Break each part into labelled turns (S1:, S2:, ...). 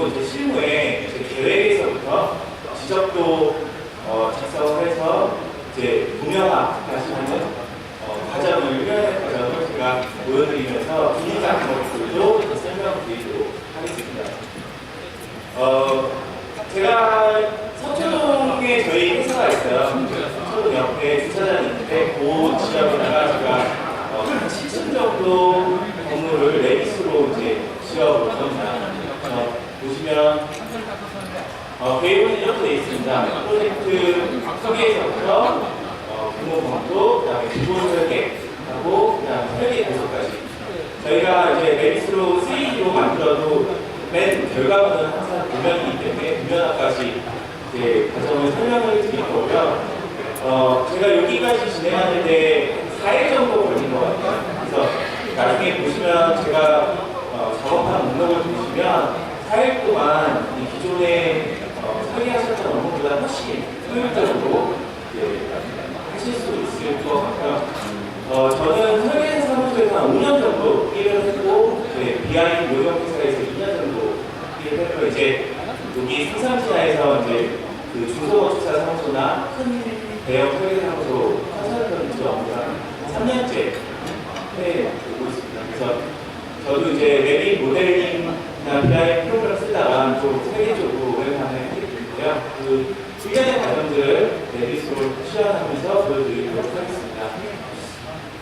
S1: 그리고 이제 실무에 이제 계획에서부터 지적도 작성을 해서 이제 동영화까지 하는 과정을 제가 보여드리면서 분위기 같은 것들도 설명드리도록 하겠습니다. 제가 서초동에 저희 회사가 있어요. 서초동 옆에 주차장이 있는데 그 지역에다가 제가 한 7층 정도 건물을 레이스로 이제 지어볼 겁니다. 보시면 계획은 이렇게 되어 있습니다. 프로젝트 설계에서부터 규모 검토, 그 다음에 기본 설계하고 그 다음에 설계 보수까지 저희가 이제 레이스로 3D로 만들어도 맨 결과물은 항상 도면이기 때문에 도면화까지 이제 과정을 설명을 드릴 거고요. 제가 여기까지 진행하는데 4일 정도 걸린 것 같아요. 그래서 나중에 보시면 제가 작업한 목록을 보시면 4일 동안 이 기존에 설계하셨던 업무보다 훨씬 효율적으로 하실 수 있을 것 같고요. 저는 설계 사무소에서 한 5년 정도 일을 했고, BI 노동회사에서 2년 정도 일을 했고, 이제 여기 상상지하에서 이제 그 중소건축사 사무소나 큰 대형 설계 사무소 컨설턴트 업무를 3년째 해오고 있습니다. 그래서 저도 이제 레빗 모델링이나 BI 프로그램을 쓰다가 좀 세계적으로 오랜만에 하게 됐고요. 그 일련의 과정들을 레빗으로 시연하면서 보여드리도록 하겠습니다.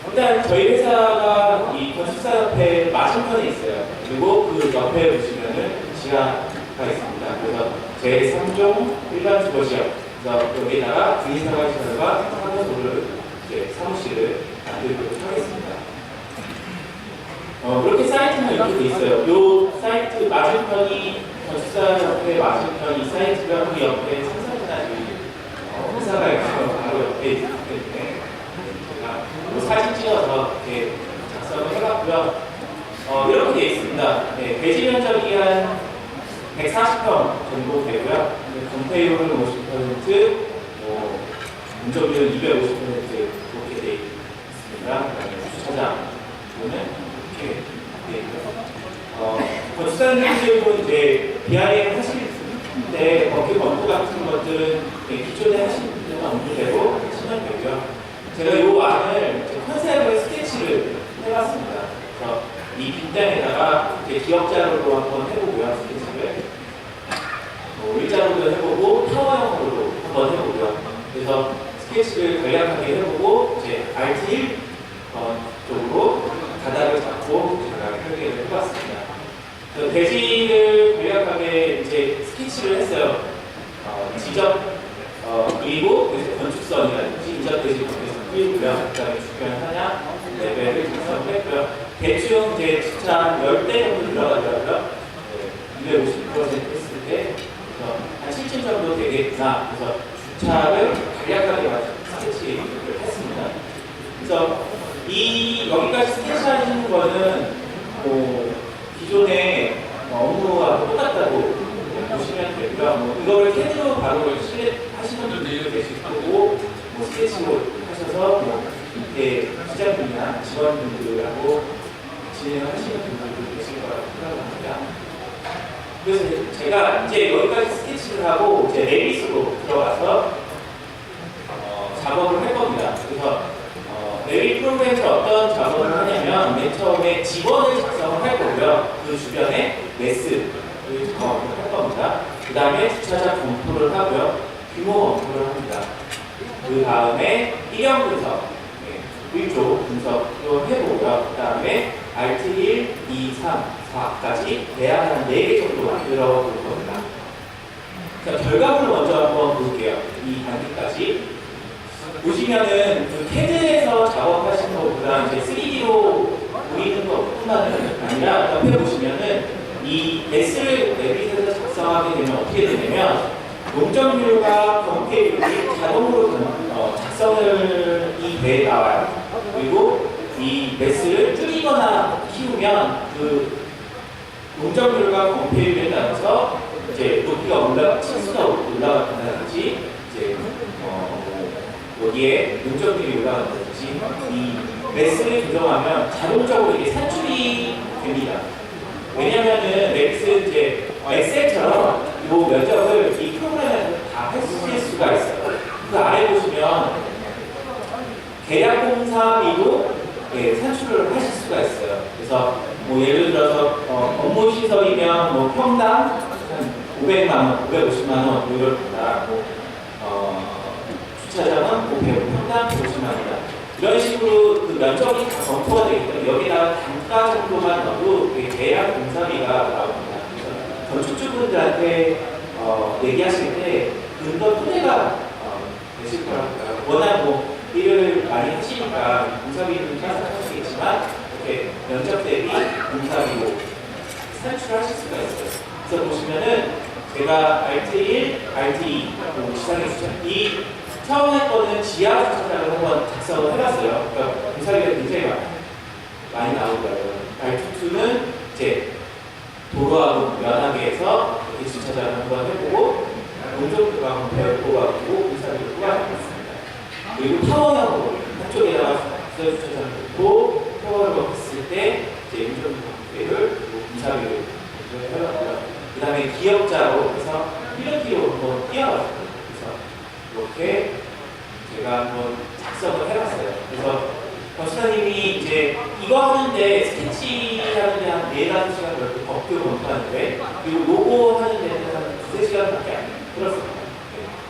S1: 일단 저희 회사가 이 건축사협회 맞은편에 있어요. 그리고 그 옆에 보시면은 지하가 있습니다. 그래서 제3종 일반 주거지역, 그래서 여기다가 주인사무실과 사무실을 만들도록 하겠습니다. 그렇게 사이트는 이렇게 돼 있어요. 이 사이트 맞은편이 건축사협회 맞은편 이 사이트가 그 옆에 상상이나 회사가 있어요. 바로 옆에 있기 때문에 제가 사진 찍어서 이렇게 작성을 해봤고요. 이렇게 되어 있습니다. 대지 면적이 한 140평 정도 되고요. 건폐율은 50%, 운전비는 250% 이렇게 되어 있습니다. 주차장은 이렇게 되어 있고요. 건축사님들은 이제 BIM 하실 때 법규 검토 같은 것들은 기존에 하신 분들은 업무대로 하시면 되고요. 제가 이 안을 컨셉을 스케치를 해봤습니다. 그래서 이 빈장에다가 기억자료로 한번 해보고요. 스케치를 일자로도 해보고 타워형으로도 한번 해보고요. 그래서 스케치를 간략하게 해보고 이제 RT1 쪽으로 가닥을 잡고 제가 설계를 해봤습니다. 대지를 간략하게 이제 스케치를 했어요. 지점 그리고 건축선이라든지 이전 대지 부분에서 그리고요. 그다음에 주변 한양 레벨을 작성을 했고요. 대충 이제 주차 10대 정도 들어가더라고요. 250% 했을 때 한 7층 정도 되겠구나. 그래서 주차를 간략하게 스케치를 했습니다. 그래서 여기까지 스케치하시는 거는 기존의 업무와 똑같다고 보시면 되고요. 이거를 캐드로 바로 하시는 분들도 계실 거고, 스케치로 하셔서 이렇게 시장분이나 직원분들하고 진행하시는 분들도 계실 거라고 생각합니다. 그래서 제가 이제 여기까지 스케치를 하고 이제 레빗으로 들어가서 작업을 할 겁니다. 그래서 레빗 프로그램에서 어떤 작업을 하냐면 맨 처음에 지원을 작성을 할 거고요. 그 주변에 메스를 작업을 할 겁니다. 그 다음에 주차장 검토를 하고요. 규모 검토를 합니다. 그 다음에 일형 분석, 일조 분석도 해보고요. 그 다음에 RT1, 2, 3, 4까지 대안 한 4개 정도 만들어 볼 겁니다. 자, 결과물을 먼저 한번 볼게요. 이 단계까지. 보시면은 그 캐드에서 작업하시는 것보다 이제 3D로 보이는 것뿐만은 아니라 옆에 보시면은 이 S를 레빗에서 작성하게 되면 어떻게 되냐면 용적률과 건폐율이 자동으로 작성을 이 배에 나와요. 그리고 이 매스를 줄이거나 키우면 그 용적률과 건폐율에 따라서 이제 높이가 층수가 올라간다든지 이제 여기에 용적률이 올라간다든지 이 매스를 조정하면 자동적으로 이게 산출이 됩니다. 왜냐면은 렉스 이제 엑셀처럼 이 면적을 이 프로그램에서 다 해주실 수가 있어요. 그 아래 보시면 계약 공사비도 산출을 하실 수가 있어요. 그래서 뭐 예를 들어서 업무 시설이면 뭐 평당 500만 원, 550만 원 이렇다. 주차장은 뭐 평당 50만 원이다. 이런 식으로 그 면적이 다 검토가 되기 때문에 여기다가 단가 정도만 넣어도 계약 공사비가 나옵니다. 그래서 건축주분들한테 얘기하실 때 근거 토대가 되실 거라고요. 워낙 뭐 일을 많이 하시니까 공사비는 생각하시겠지만 이렇게 면적 대비 공사비로 산출하실 수가 있어요. 그래서 보시면은 제가 RT1, RT2 시상했죠. 이 처음에 거는 지하 주차장을 한번 작성을 해봤어요. 그러니까 공사비가 굉장히 많이 나오더라고요. RT2는 이제 도로하고 면하게해서 이렇게 주차장을 한번 해보고 운전도가 한번 배워보고 공사비를 뽑아냈습니다. 그리고 타워형으로 한쪽에다가 주차장을 놓고 타워를 했을 때 이제 운전도를 공사비를 해봤고요. 그 다음에 기역자로 해서 1km 한번 뛰어봤어요. 이렇게 제가 한번 작성을 해봤어요. 그래서 건축사님이 이제 이거 하는데 스케치 하는데 한 4-5시간 걸리고 법규 검토하는데 그리고 로고 하는 데는 한 2-3시간밖에 안 들었어요.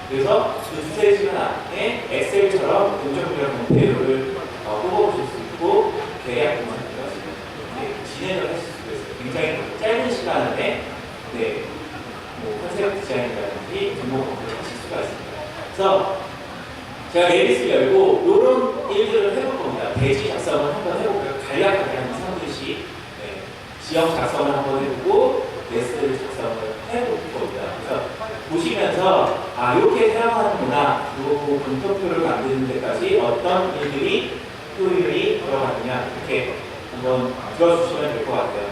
S1: 그래서 그 2-3시간 안에 엑셀처럼 공정비랑 모델을 뽑아보실 수 있고 계약 공사가 진행을 하실 수가 있어요. 굉장히 짧은 시간 안에 뭐 컨셉 디자인이라든지 등록 검토를 하실 수가 있습니다. 그래서 제가 메리스를 열고 이런 일들을 해볼 겁니다. 대지 작성을 한번 해볼까요? 간략하게 한 3분씩 지형 작성을 한번 해보고 레스를 작성을 해볼 겁니다. 그래서 보시면서 이렇게 사용하는구나, 이 분표표를 만드는 데까지 어떤 일들이 효율이 들어가느냐 이렇게 한번 들어주시면 될 것 같아요.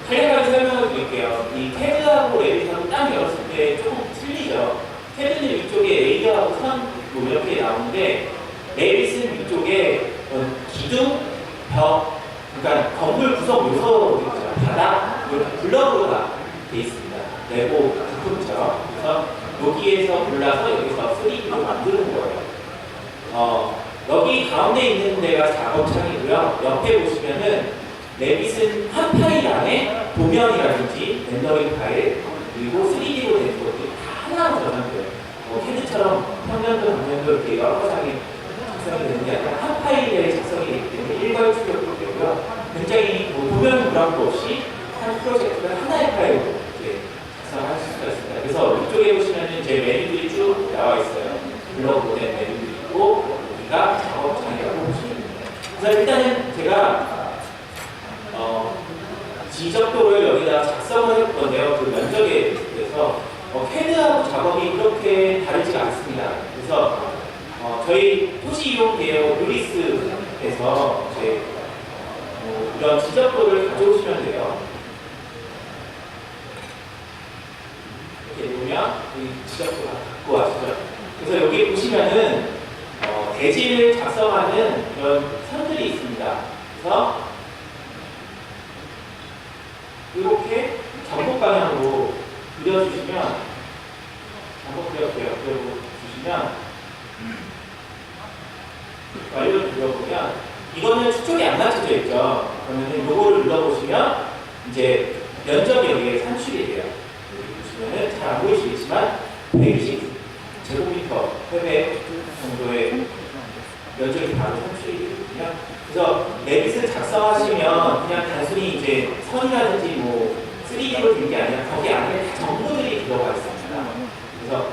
S1: 간략하게 설명을 드릴게요. 이 캐드하고 레빗하고 딱 열었을 때 조금 틀리죠. 캐드는 위쪽에 레이어하고 선 뭐 이렇게 나오는데 레빗은 위쪽에 기둥, 벽, 그러니까 건물 구성 요소 있죠. 바닥, 이렇게 블럭으로 돼 있습니다. 레고 부품처럼. 그래서 여기에서 골라서 여기서 3D로 만드는 거예요. 여기 가운데 있는 데가 작업창이고요. 옆에 보시면은 레빗은 한 파일 안에 도면이라든지 렌더링 파일 그리고 3D로 된 것들이 다 하나로 저장돼요. 캐드처럼 평면도 방면도 이렇게 여러 장이 작성이 되는 게 아니라 한 파일에 작성이 되기 때문에 일괄출력도 되고요. 굉장히 도면 불합도 없이 한 프로젝트를 하나의 파일로 이제 작성할 수가 있습니다. 그래서 이쪽에 보시면은 제 메뉴들이 쭉 나와 있어요. 블럭으로 된 메뉴들이 있고 여기가 작업창이라고 보시면 됩니다. 그래서 일단은 제가 지적도를 여기다 작성을 해볼 건데요. 그 면적에 대해서 캐드하고 작업이 그렇게 다르지가 않습니다. 그래서 저희 토지 이용 계획 루리스에서 이제 이런 지적도를 가져오시면 돼요. 이렇게 보면 이 지적도가 갖고 와시죠. 그래서 여기 보시면은 대지를 작성하는 이런 선들이 있습니다. 그래서 이렇게 전복 방향으로 그려주시면 전복 그려주시면 완료를 눌러보면 이거는 수축이 안 맞춰져 있죠. 그러면 요거를 눌러보시면 이제 면적이 여기에 산출이 돼요. 여기 보시면은 잘 안 보이시겠지만 120제곱미터 회배 정도의 면적이 바로 산출이 되거든요. 그래서 레빗을 작성하시면 그냥 단순히 이제 선이라든지 뭐 3D로 된 게 아니라 거기 안에 다 정보들이 들어가 있습니다. 그래서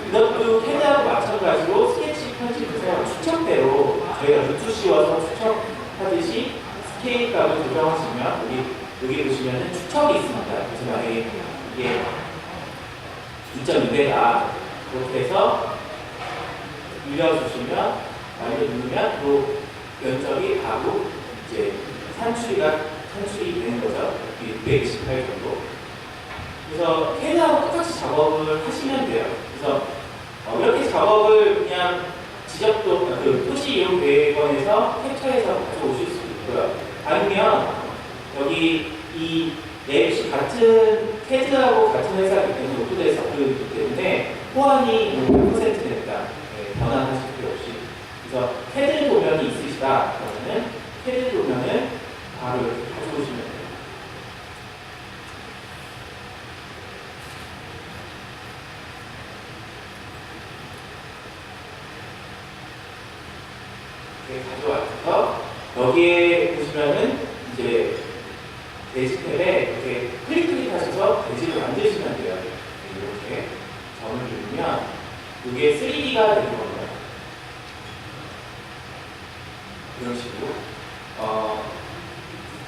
S1: 이것도 캐드하고 마찬가지로 스케치 편집에서 추천대로 저희가 루트 씌워서 추천하듯이 스케일 값을 조정하시면 여기 보시면은 추천이 있습니다. 그래서 만약에 이게 2.2배다 그렇게 해서 눌러주시면 완료 누르면 또 면적이 바로 이제 산출이 되는 거죠. 628 정도. 그래서 캐드하고 똑같이 작업을 하시면 돼요. 그래서 이렇게 작업을 그냥 지적도 토지 이용 계획원에서 캡처해서 가져오실 수 있고요. 아니면 여기 이 랩이 같은 캐드하고 같은 회사이기 때문에 오토데이에서 업그레이드이기 때문에 호환이 100% 된다. 네, 변환하실 필요 없이. 그래서 캐드 도면이 있으시다. 그러면은 캐드 도면을 바로 이렇게 가져오시면 돼요. 가져와서 여기에 보시면은 이제 돼지 탭에 이렇게 클릭하셔서 돼지를 만드시면 돼요. 이렇게 점을 누르면 이게 3D가 되는 겁니다. 이런 식으로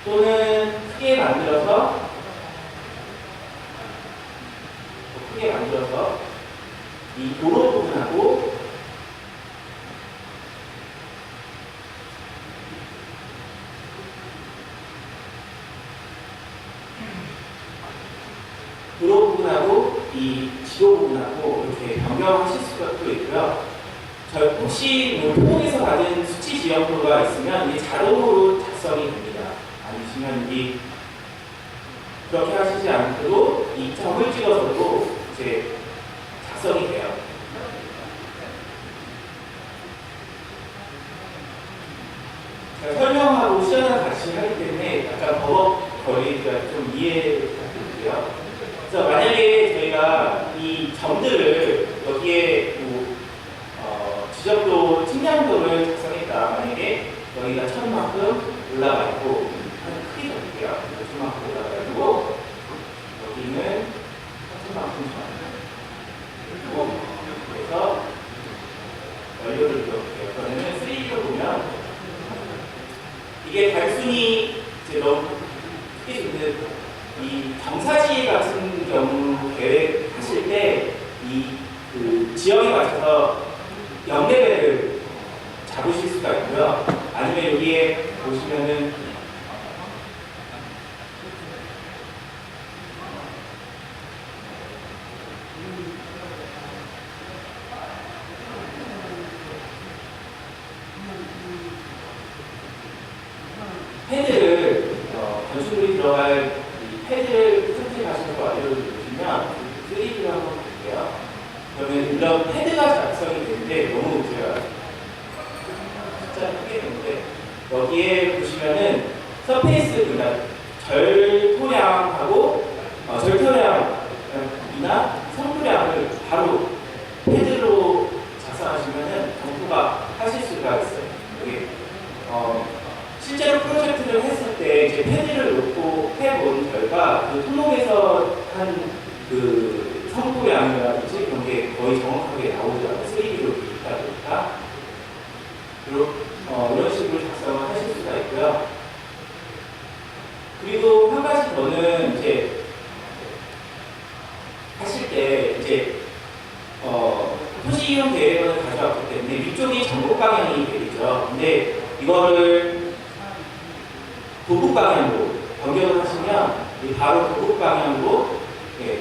S1: 또는 크게 만들어서 이 도로 부분하고 도로 부분하고 이 지도 부분하고 이렇게 변경하실 수가 또 있고요. 혹시 뭐 통에서 받은 수치 지역도가 있으면 이게 자동으로 작성이 됩니다. 아니시면 이 그렇게 하시지 않고도 이 점을 찍어서도 이제 작성이 돼요. 제가 설명하고 시연을 같이 하기 때문에 약간 버벅 거리가 좀 이해 부탁드릴게요. 그래서 만약에 저희가 이 점들을 여기에 뭐 지적도 측량도를 작성했다. 만약에 여기가 1000만큼 올라가 있고 크게 적을게요. 1000만큼 올라가 있고 여기는 3000만큼 그리고 그래서 연료를 넣을게요. 그러면 3D로 보면 이게 단순히 이제 너무 크게 있는 이 경사지 같은 경우 계획하실 때 이 그 지역에 맞춰서 연대배를 잡으실 수가 있고요. 아니면 여기에 보시면은 패드를 건축물이 들어갈 이 패드를 선택하셔서 알려주시면 3D로 한번 볼게요. 그러면 이런 패드가 작성이 되는데 너무 제가 숫자 크게 되는데 여기에 보시면은 서페이스 그러니까 절토량하고 절토량이나 성토량을 바로 패드로 작성하시면은 검토가 하실 수가 있어요. 여기 실제로 프로젝트를 했을 때 이제 패드를 놓고 해본 결과 그 토목에서 한 그 성토량이라든지 그런 게 거의 정확하게 나오더라고요. 3D로 있다 보니까. 그리고 이런 식으로 작성을 하실 수가 있고요. 그리고 한 가지 더는 이제 하실 때 이제 토지 이용 계획을 가져왔기 때문에 위쪽이 전국 방향이 되겠죠. 근데 이거를 도북 방향으로 변경을 하시면 바로 도북 방향으로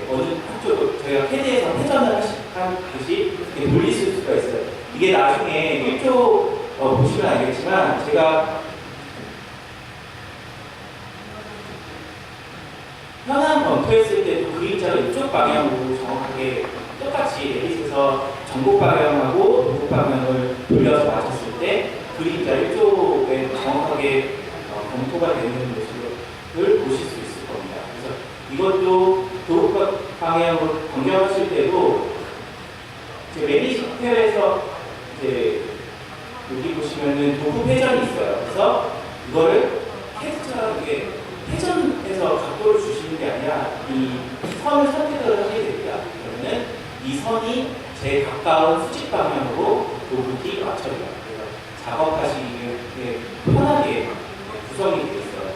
S1: 어느 한쪽으로 저희가 캐드에서 회전을 하듯이 돌리실 수가 있어요. 이게 나중에 이쪽 보시면 알겠지만 제가 현안 검토했을 때도 그림자가 이쪽 방향으로 정확하게 똑같이 레빗에서 전국 방향하고 도북 방향을 돌려서 맞췄을 때 그림자 이쪽에 정확하게 검토가 되는 모습을 보실 수 있을 겁니다. 그래서 이것도 도북 방향으로 변경하실 때도 이제 매니지표에서 이제 여기 보시면은 도북 회전이 있어요. 그래서 이거를 캐스처럼 이게 회전해서 각도를 주시는 게 아니라 이 선을 선택을 하게 됩니다. 그러면은 이 선이 제일 가까운 수직 방향으로 도북이 맞춰져요. 그래서 작업하시기에 편하게 구성이 되어 있어요.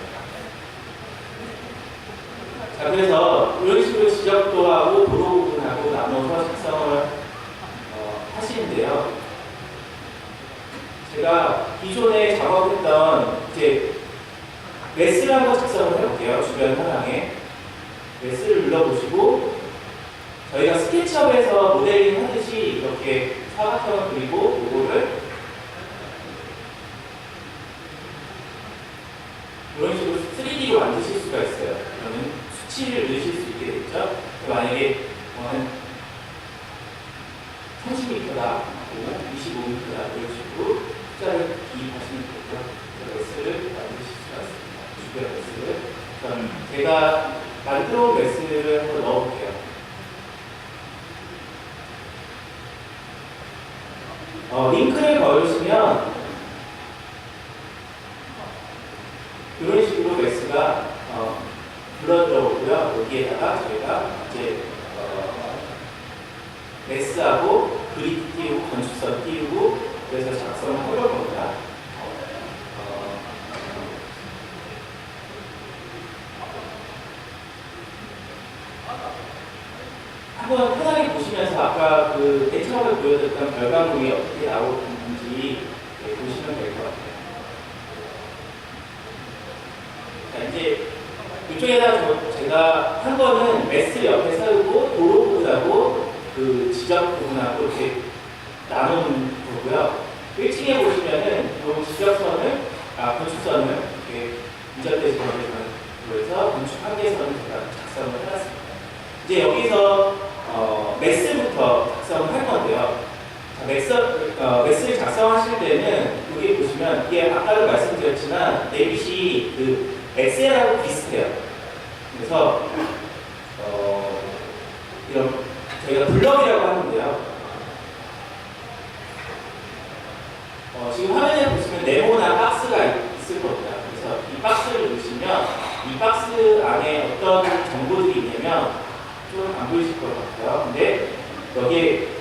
S1: 자, 그래서 이런 식으로 지적도하고 도로 부분하고 나눠서 작성을 하시는데요. 제가 기존에 작업했던 이제 메스를 한번 작성을 해볼게요. 주변 현황에 메스를 눌러보시고 저희가 스케치업에서 모델링 하듯이 이렇게 사각형을 그리고 이거를 이런 식으로 3D로 만드실 수가 있어요. 그러면 수치를 넣으실 수 있게 되죠. 만약에 한 30m다, 25m다 이런 식으로 숫자를 기입하시면 되고요. 매스를 만드실 수가 있습니다. 주변 매스를. 그럼 제가 만들어 온 매스를 한번 넣어볼게요. 링크를 걸으시면 이런 식으로 매스가 불러들어오고요. 여기에다가 저희가 이제 매스하고 그리드 띄우고 건축선 띄우고 그래서 작성을 해볼 겁니다. 한번 편하게 보시면서 아까 그 맨 처음에 보여드렸던 결과물이 어떻게 나오는지 보시면 될 것 같아요. 자, 이제 이쪽에다 제가 한 거는 매스 옆에 세우고 도로 부분하고 그 지적 부분하고 이렇게 나눈 거고요. 1층에 보시면은 이 지적선을, 건축선을 이렇게 인접대 지점으로 해서 건축 한계선을 제가 작성을 해놨습니다. 이제 여기서 매스부터 작성을 할 건데요. 자, 매스를 작성하실 때는 여기 보시면 이게 아까도 말씀드렸지만 내빗이 그 엑셀하고 비슷해요. 그래서 이런 저희가 블럭이라고 하는데요. 지금 화면에 보시면 네모나 박스가 있을 겁니다. 그래서 이 박스를 누르시면 이 박스 안에 어떤 정보들이 있냐면 좀 안 보이실 것 같아요. 근데 여기에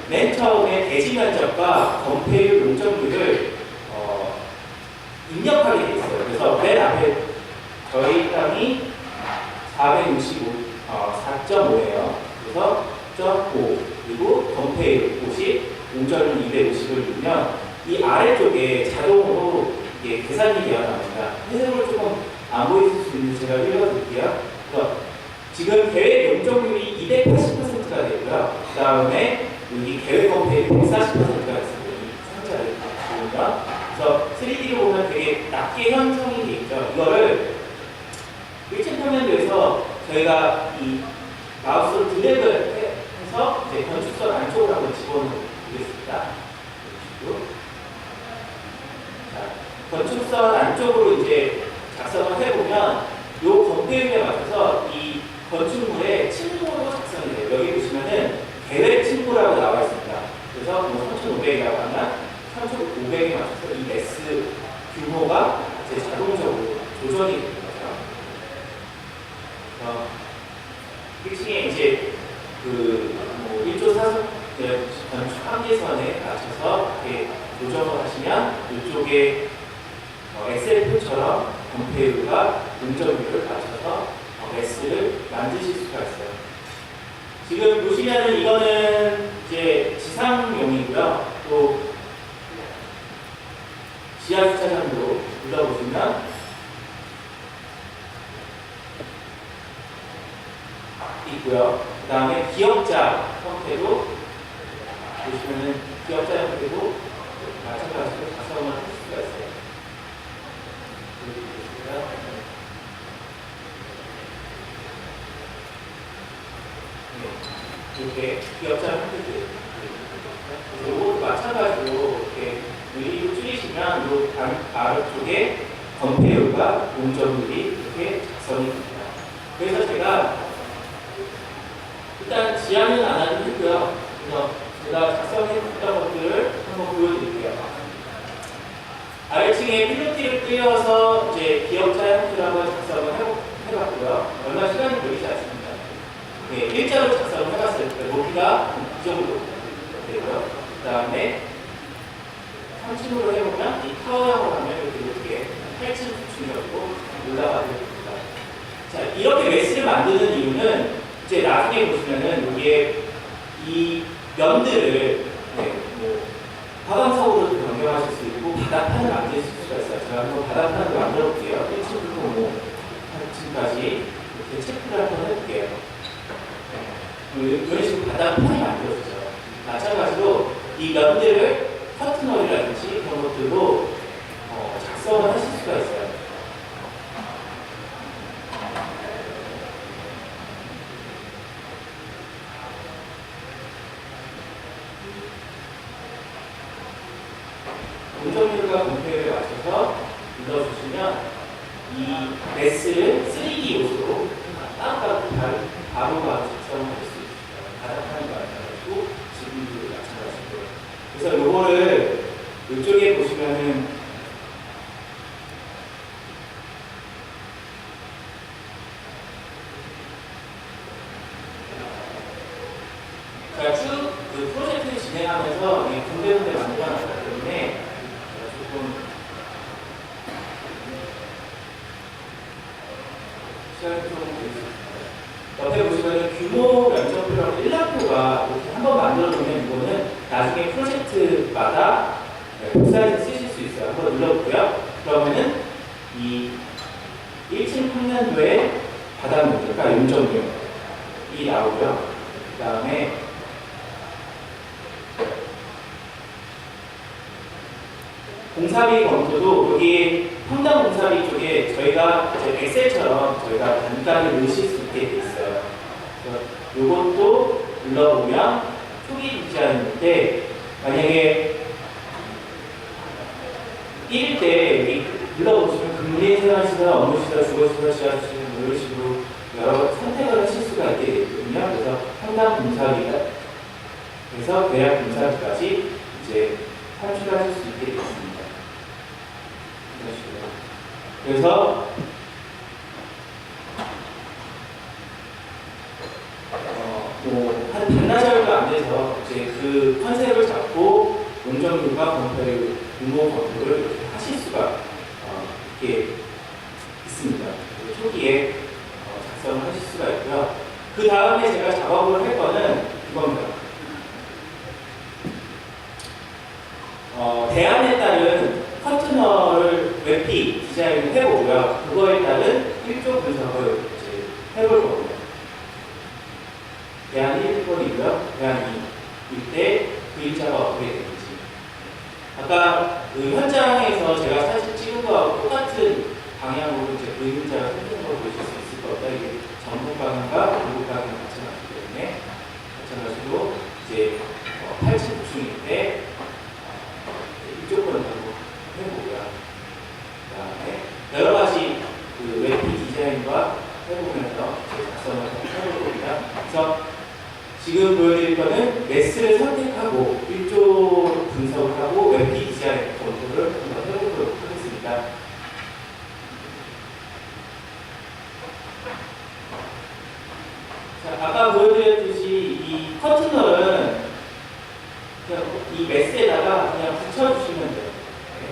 S1: 맨 처음에 대지 면적과 건폐율 용적률을 입력하게 돼 있어요. 그래서 맨 앞에 저희 땅이 4.5예요. 그래서 0.5 그리고 건폐율 50, 용적률 250을 넣으면 이 아래쪽에 자동으로 이게 계산이 되어 나옵니다. 해석을 조금 안 보이실 수 있는데 제가 읽어드릴게요. 그래서 지금 계획 용적률이 280%가 되고요. 그 다음에 여기 계획 건폐율이 140%가 있습니다. 이 상자를 보면. 그래서 3D로 보면 되게 낮게 형성이 되어 있죠. 이거를 1층 평면도에서 저희가 이 마우스로 드래그를 해서 이제 건축선 안쪽으로 한번 집어넣겠습니다. 자, 건축선 안쪽으로 이제 작성을 해보면 이 건폐율에 맞춰서 이 건축물의 층고로 작성이 돼요. 여기 보시면은 계획 층고라고 나와 있습니다. 그래서 뭐 3,500이라고 하면 3,500에 맞춰서 이 매스 규모가 이제 자동적으로 조정이 되는 거죠. 1층에 이제 뭐 1조 4선 건축 한계선에 맞춰서 이렇게 조정을 하시면 이쪽에 엑셀표처럼 건폐율과 용적률을 맞춰서 매스를 만드실 수가 있어요. 지금 보시면은 이거는 이제 지상용이고요. 또 지하 주차장으로 눌러보시면 있고요. 그 다음에 기역자 형태도 보시면은 기역자 형태도 마찬가지로 작성을 할 수가 있어요. 이렇게 기역자 형태들 그리고 마찬가지로 이렇게 위로 줄이시면 이 아래쪽에 건폐율과 용적률이 이렇게 작성이 됩니다. 그래서 제가 일단 지향은 안 하긴 했고요. 그래서 제가 작성했던 것들을 한번 보여드릴게요. 아래층에 필로티를 띄워서 이제 기역자 형태로 한번 작성을 해봤고요. 얼마 시간이 걸리지 않습니다. 네, 일자로 작성을 해봤어요. 높이가 이 정도 되고요. 그 다음에 3층으로 해보면 이 타워형으로 하면 이렇게 높게 8층 구층이었고 올라가게 됩니다. 자, 이렇게 매스를 만드는 이유는 이제 나중에 보시면은 여기에 이 면들을 뭐 화강석으로도 변경하실 수 있고 바닥판을 만드실 수가 있어요. 제가 한번 바닥판을 만들어 볼게요. 1층부터 뭐 8층까지 이렇게 체크를 한번 해볼게요. 이런 식으로 바닥판이 만들어지죠. 마찬가지로 이 면들을 커튼홀이라든지 그런 것들로 작성을 하실 수가 있어요. 용적률과 공표율에 맞춰서 눌러주시면 이 매스를 3D 요소로 따로따로 바로 작성을 할 수 있어요. 바닥하는 거 마찬가지고 지금도 마찬가지고. 그래서 요거를 이쪽에 보시면은 제가 쭉 그 프로젝트를 진행하면서 군데군데 만들어놨기 때문에 조금 시간이 좀 되겠습니다. 옆에 보시면 규모 면적표랑 일락표가 이렇게 한번 만들어 놓으면 이거는 나중에 프로젝트마다 복사해서 쓰실 수 있어요. 한번 눌러볼게요. 그러면은 이 1층 평면도의 바닥 면적과 용적률이 나오고요. 그 다음에 공사비 검토도 여기 평당 공사비 쪽에 저희가 이제 엑셀처럼 저희가 단가를 넣으실 수 있게 돼 있어요. 그래서 이것도 눌러보면 초기 유지하는데 만약에 1일 때 여기 눌러보시면 금리 생활시설, 업무시설, 주거시설, 지하시설 이런 식으로 여러 선택을 하실 수가 있게 되거든요. 그래서 평당 공사비가 그래서 대략 공사비까지 이제 산출하실 수 있게 되었습니다. 그래서 한 반나절도 안 돼서 이제 그 컨셉을 잡고 용적률과 검토율, 규모 검토를 이렇게 하실 수가 이렇게 있습니다. 초기에 작성을 하실 수가 있고요. 그 다음에 제가 작업을 할 거는 이겁니다. 대안에 따른 커트너를 웹피 디자인을 해보고요. 그거에 따른 일조 분석을 이제 해볼 거고요. 대안 1번이고요. 대안 2. 이때 그 일자가 어떻게 되는지. 아까 그 현장에서 제가 사실 찍은 거하고 똑같은 방향으로 이제 그 일자가 생기는 걸 보실 수 있을 겁니다. 이게 전북 방향과 동북 방향이 마찬가지기 때문에 마찬가지로 이제 8층 구층일 때 이쪽 번을 해보고요. 그 다음에 여러 가지 그 웹피 디자인과 해보면서 작성을 해볼 겁니다. 그래서 지금 보여드릴 거는 매스를 선택하고 1조 분석을 하고 웹피 디자인 검토를 한번 해보도록 하겠습니다. 자, 아까 보여드렸듯이 이 커튼널은 그냥 이 매스에다가 그냥 붙여주시면 돼요. 네.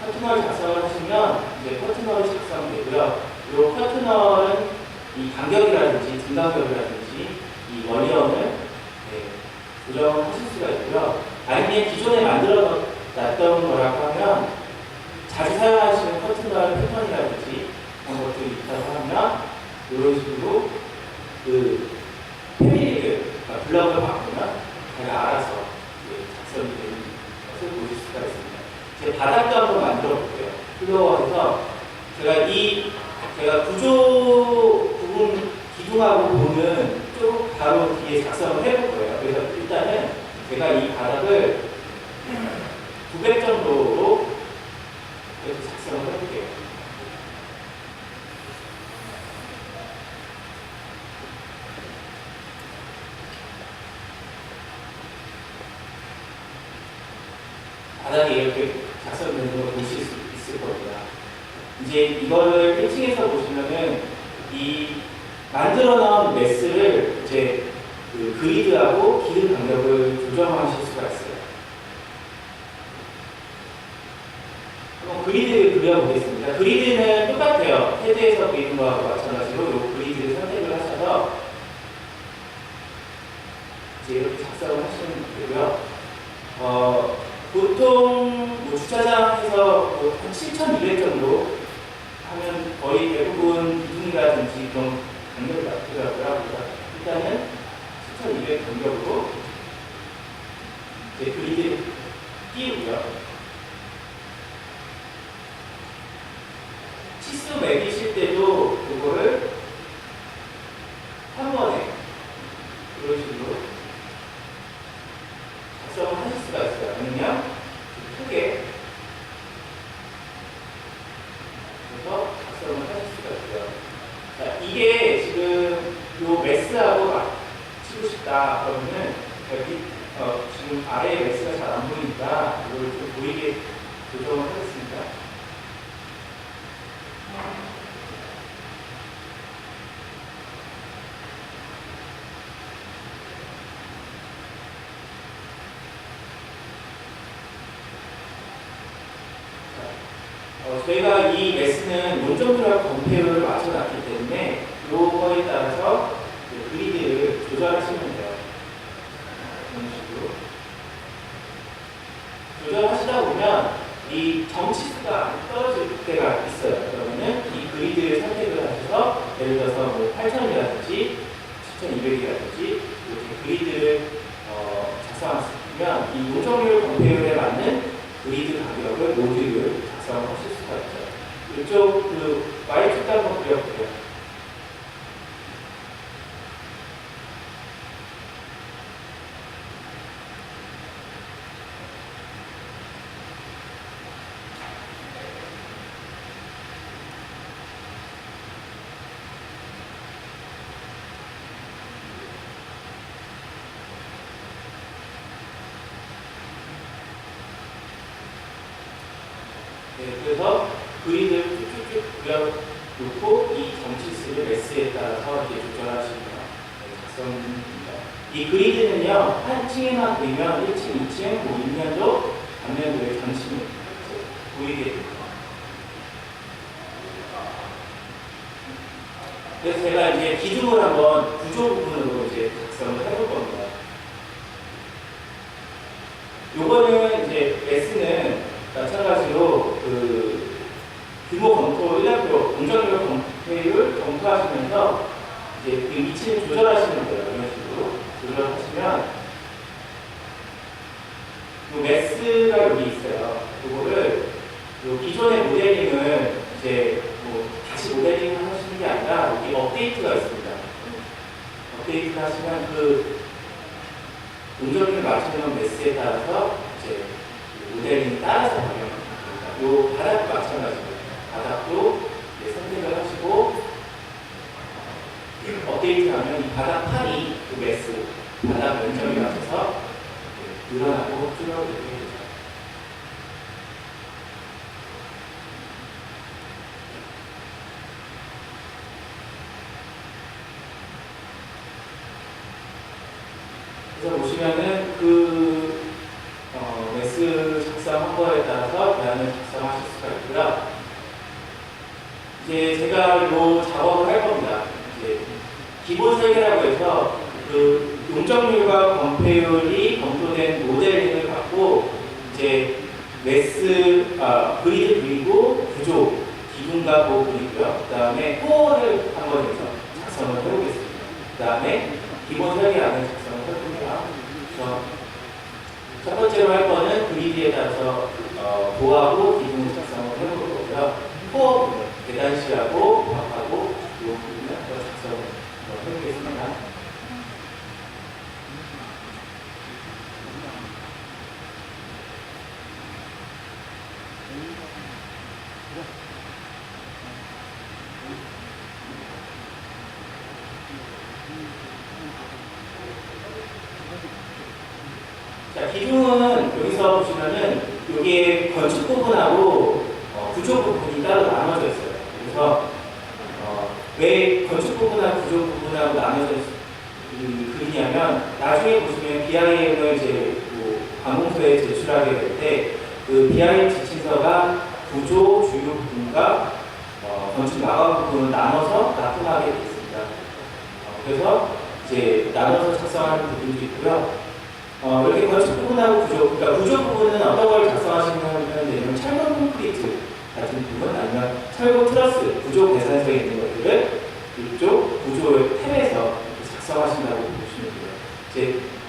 S1: 커튼널 작성을 하시면 이제 커튼널이 작성되고요. 이 커튼널은 이 간격이라든지 등간격이라든지 이 원리원을 조정하실 수가 있고요. 아니면 기존에 만들어 놨던 거라고 하면 자주 사용하시는 커튼널 패턴이라든지 그런 것들이 있다고 하면 이런 식으로 그 패밀리를 블럭을 바꾸면 제가 알아서 작성이 되는 것을 보실 수가 있습니다. 제 바닥도 한번 만들어 볼게요. 플로어에서 제가 구조 부분 기둥하고 보는 쪽 바로 뒤에 작성을 해볼 거예요. 그래서 일단은 제가 이 바닥을 900 정도로 이렇게 작성을 해볼게요. 바닥에 이렇게 작성되는 걸 보실 수 있을 겁니다. 이제 이거를 1층에서 보시면은 이 만들어 놓은 매스를 이제 그 그리드하고 기둥 간격을 조정하실 수가 있어요. 한번 그리드를 그려보겠습니다. 그리드는 똑같아요. 헤드에서 그리는 거하고 마찬가지로 이 그리드를 선택을 하셔서 이제 이렇게 작성을 하시면 되고요. 보통 뭐 주차장에서 한 7,200 정도 하면 거의 대부분 기둥이라든지 그런 간격이 맞더라고요. 일단은 7,200 간격으로 이제 그리드를 띄우고요. 치수 매기실 때도 그거를 한번 보시면은 지금 아래에 매스가 잘 안 보이니까 이걸 좀 보이게 조정을 하겠습니다. 저희가 이 매스는 논점들과 건폐율을 맞춰놨기 때문에 이거에 따라서 그리드를 조절하시면 돼요. 이런 식으로 조절하시다 보면 이 점치수가 떨어질 때가 있어요. 그러면은 이 그리드를 선택을 하셔서 예를 들어서 뭐 8000이라든지 7200이라든지 이렇게 그리드를 작성하시면 이 논점률 건폐율에 맞는 그리드 가격을 모듈을 작성하실 수가 있죠. 이쪽 Y축도 한번 그려볼게요. 네, 그래서 그리드를 쭉쭉쭉 그려놓고 이 점치수를 매스에 따라서 이렇게 조절하시면 작성입니다. 이 그리드는요, 한 층에만 그리면 1층, 2층, 뭐 2년도, 반년도의 전층이 보이게 됩니다. 그래서 제가 이제 기둥을 한번 구조 부분으로 이제 작성을 해볼 겁니다. 요거는 이제 매스는 마찬가지로 규모 검토 1년표, 공정률 검토율 검토하시면서 이제 그 위치를 조절하시면 돼요. 이런 식으로 조절하시면 이 매스가 여기 있어요. 이거를 기존의 모델링을 이제 뭐 다시 모델링을 하시는 게 아니라 여기 업데이트가 있습니다. 업데이트 하시면 그 공정률 맞추는 매스에 따라서 이제 모델링 따라서 방향합니다. 요 바닥도 마찬가지고요. 바닥도 선택을 하시고 업데이트하면 이 바닥 판이 그 매스 바닥 면적에 맞춰서 늘어나고 줄어들게 되죠. 그래서 보시면은 매스 작성한 거에 따라서 대안을 작성하실 수가 있고요. 이제 제가 이 작업을 할 겁니다. 이제 기본 설계라고 해서 그 용적률과 건폐율이 검토된 모델링을 갖고 이제 그리드 그리고 구조, 기둥과 보 그리고요. 그 다음에 코어를 한번 해서 작성을 해보겠습니다. 그 다음에 기본 설계안을 작성을 해봅니다. 그래서 첫 번째로 할 거는 그리드에 따라서 보하고 기둥을 작성을 해볼 거고요. 코어 부분, 계단시하고 부합하고 이 부분을 작성을 해보겠습니다. 자, 기둥은 여기서 보시면은 여기에 건축 부분하고 구조 부분이 따로 나눠져 있어요. 그래서 왜 건축 부분하고 구조 부분하고 나눠져 그리냐면 나중에 보시면 BIM을 이제 관공서에 제출하게 될 때 그 BIM 지침서가 구조 주요 부분과 건축 마감 부분을 나눠서 납품하게 되어 있습니다. 그래서 이제 나눠서 작성하는 부분도 있고요. 이렇게 건축 부분하고 그러니까 구조 부분은 어떤 걸 작성하시면 되냐면 철근 콘크리트 같은 부분 아니면 철근 트러스, 구조 계산서에 있는 것들을 이쪽 구조의 탭에서 작성하신다고 보시면 돼요. 이제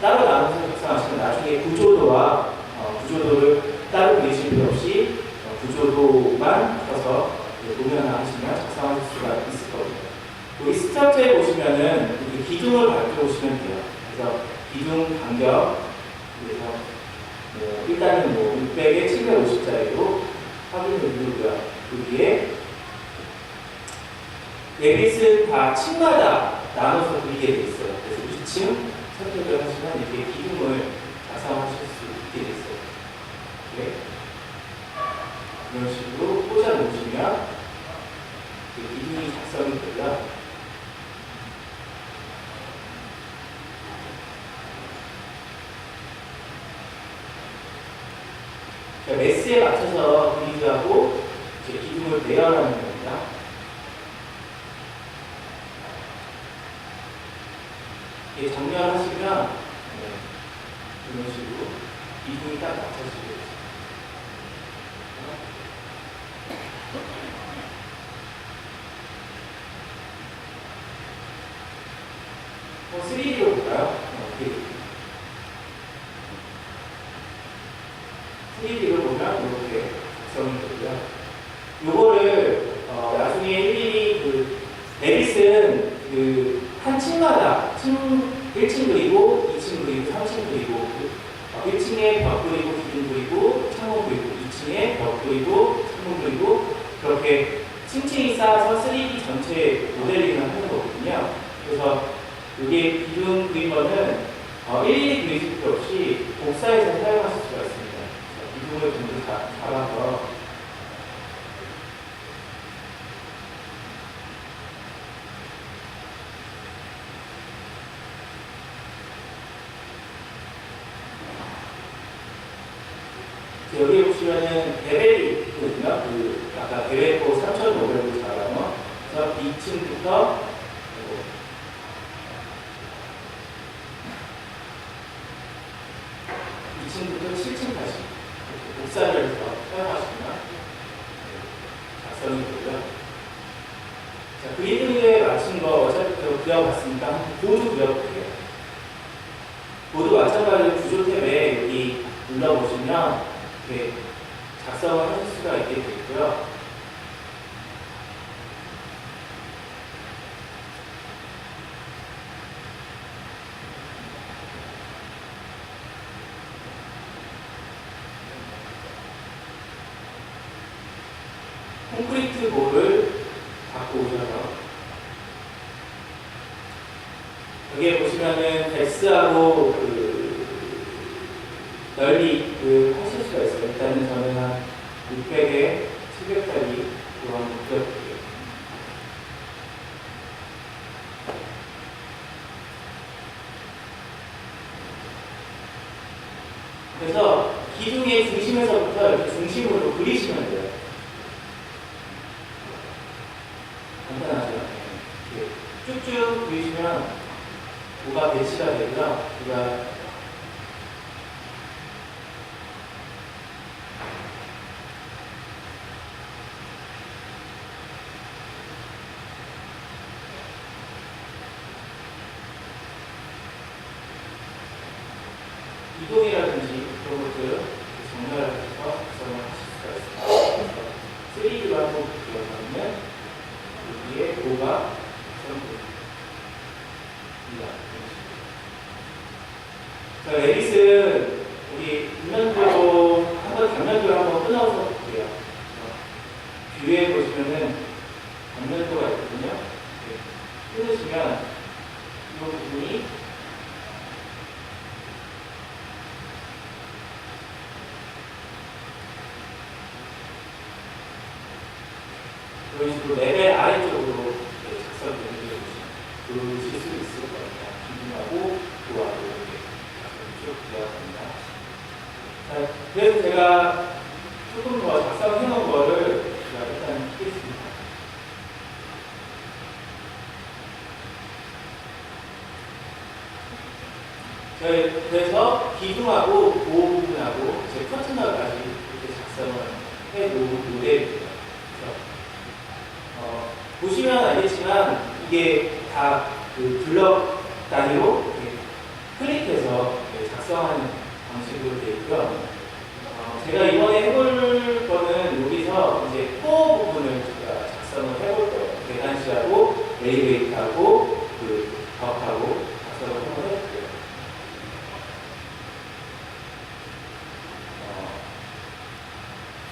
S1: 따로 나눠서 작성하시면 나중에 구조도를 따로 그리실 필요 없이 구조도만 써서 노면화하시면 작성하실 수가 있을 겁니다. 여기 스트럭처에 보시면은 기둥을 밝혀보시면 돼요. 그래서 기둥 간격, 그래서 일단은 600에 750짜리로 확인을 누르고요. 여기에 레빗은 다 층마다 나눠서 그리게 되어 있어요. 그래서 2층, 선택을 하시면 이렇게 기둥을 작성하실 수 있게 됐어요. 네. 이런 식으로 꽂아 놓으시면 기둥이 작성이 되고요. 메스에 맞춰서 그리드하고 기둥을 배열하는 겁니다. 이게 정렬하시면 이런 식으로 기둥이 딱 맞춰지게 돼요. 3D로 볼까요? 3D로 보면 이렇게 작성이 되고요. 요거를 나중에 일일이 레빗은 한 층마다 1층 그리고 2층 그리고 3층 그리고 1층에 벽 그리고 기둥 그리고 창문 그리고 2층에 벽 그리고 창문 그리고 그렇게 층층이 쌓아서 3D 전체 모델링을 하는 거거든요. 그래서 이게 기둥 그린 거는 일일이 그리실 필요 없이 복사해서 사용하실 수가 있습니다. 기둥을 전부 잡아서 여기 보시면은 레벨이 있거든요. 아까 레벨고 3,500으로 잡아서 2층부터 7층까지 복사를 해서 사용하시면 작성이 되고요. 자, 그리드에 맞춘 거 어차피 그려봤으니까 보드 그려볼게요. 보드 마찬가지로 구조 탭에 여기 눌러보시면 이렇게 작성을 하실 수가 있게 되고요. 콘크리트 볼을 갖고 오셔서 여기에 보시면은 덱스하고 널리 하실 수가 있어요. 일단은 저는 한 600에 700짜리 그거 한번 그려볼게요. 그래서 기둥의 중심에서부터 이렇게 중심으로 그리시면 돼요. 간단하죠? 이렇게 쭉쭉 그리시면 뭐가 배치가 되고요. 우리가 이동이라든지 그런 것들 정렬해서 작성을 하실 수가 있습니다. 3D로 한번 기억하면 여기에 5가 작성됩니다. 자, 레빗은 우리 뒷면도로 단면도를 한번 끊어서 볼게요. 뷰에 보시면은 단면도가 있거든요. 끊으시면 이 부분이 이런 식으로 레벨 아래쪽으로 작성되는 게 보실 수 있을 겁니다. 기둥하고 도하고 이렇게 쭉 되어갑니다. 자, 그래서 제가 조금 더 작성해 놓은 거를 제가 일단 하겠습니다. 그래서 기둥하고 보호 부분하고 제 커튼너까지 이렇게 작성을 해 놓은 모델입니다. 보시면 알겠지만 이게 다 블럭 단위로 클릭해서 작성하는 방식으로 되어 있고요. 제가 이번에 해볼 거는 여기서 이제 코어 부분을 제가 작성을 해볼 거예요. 계단실하고 엘리베이터하고 벽하고 작성을 한번 해볼게요.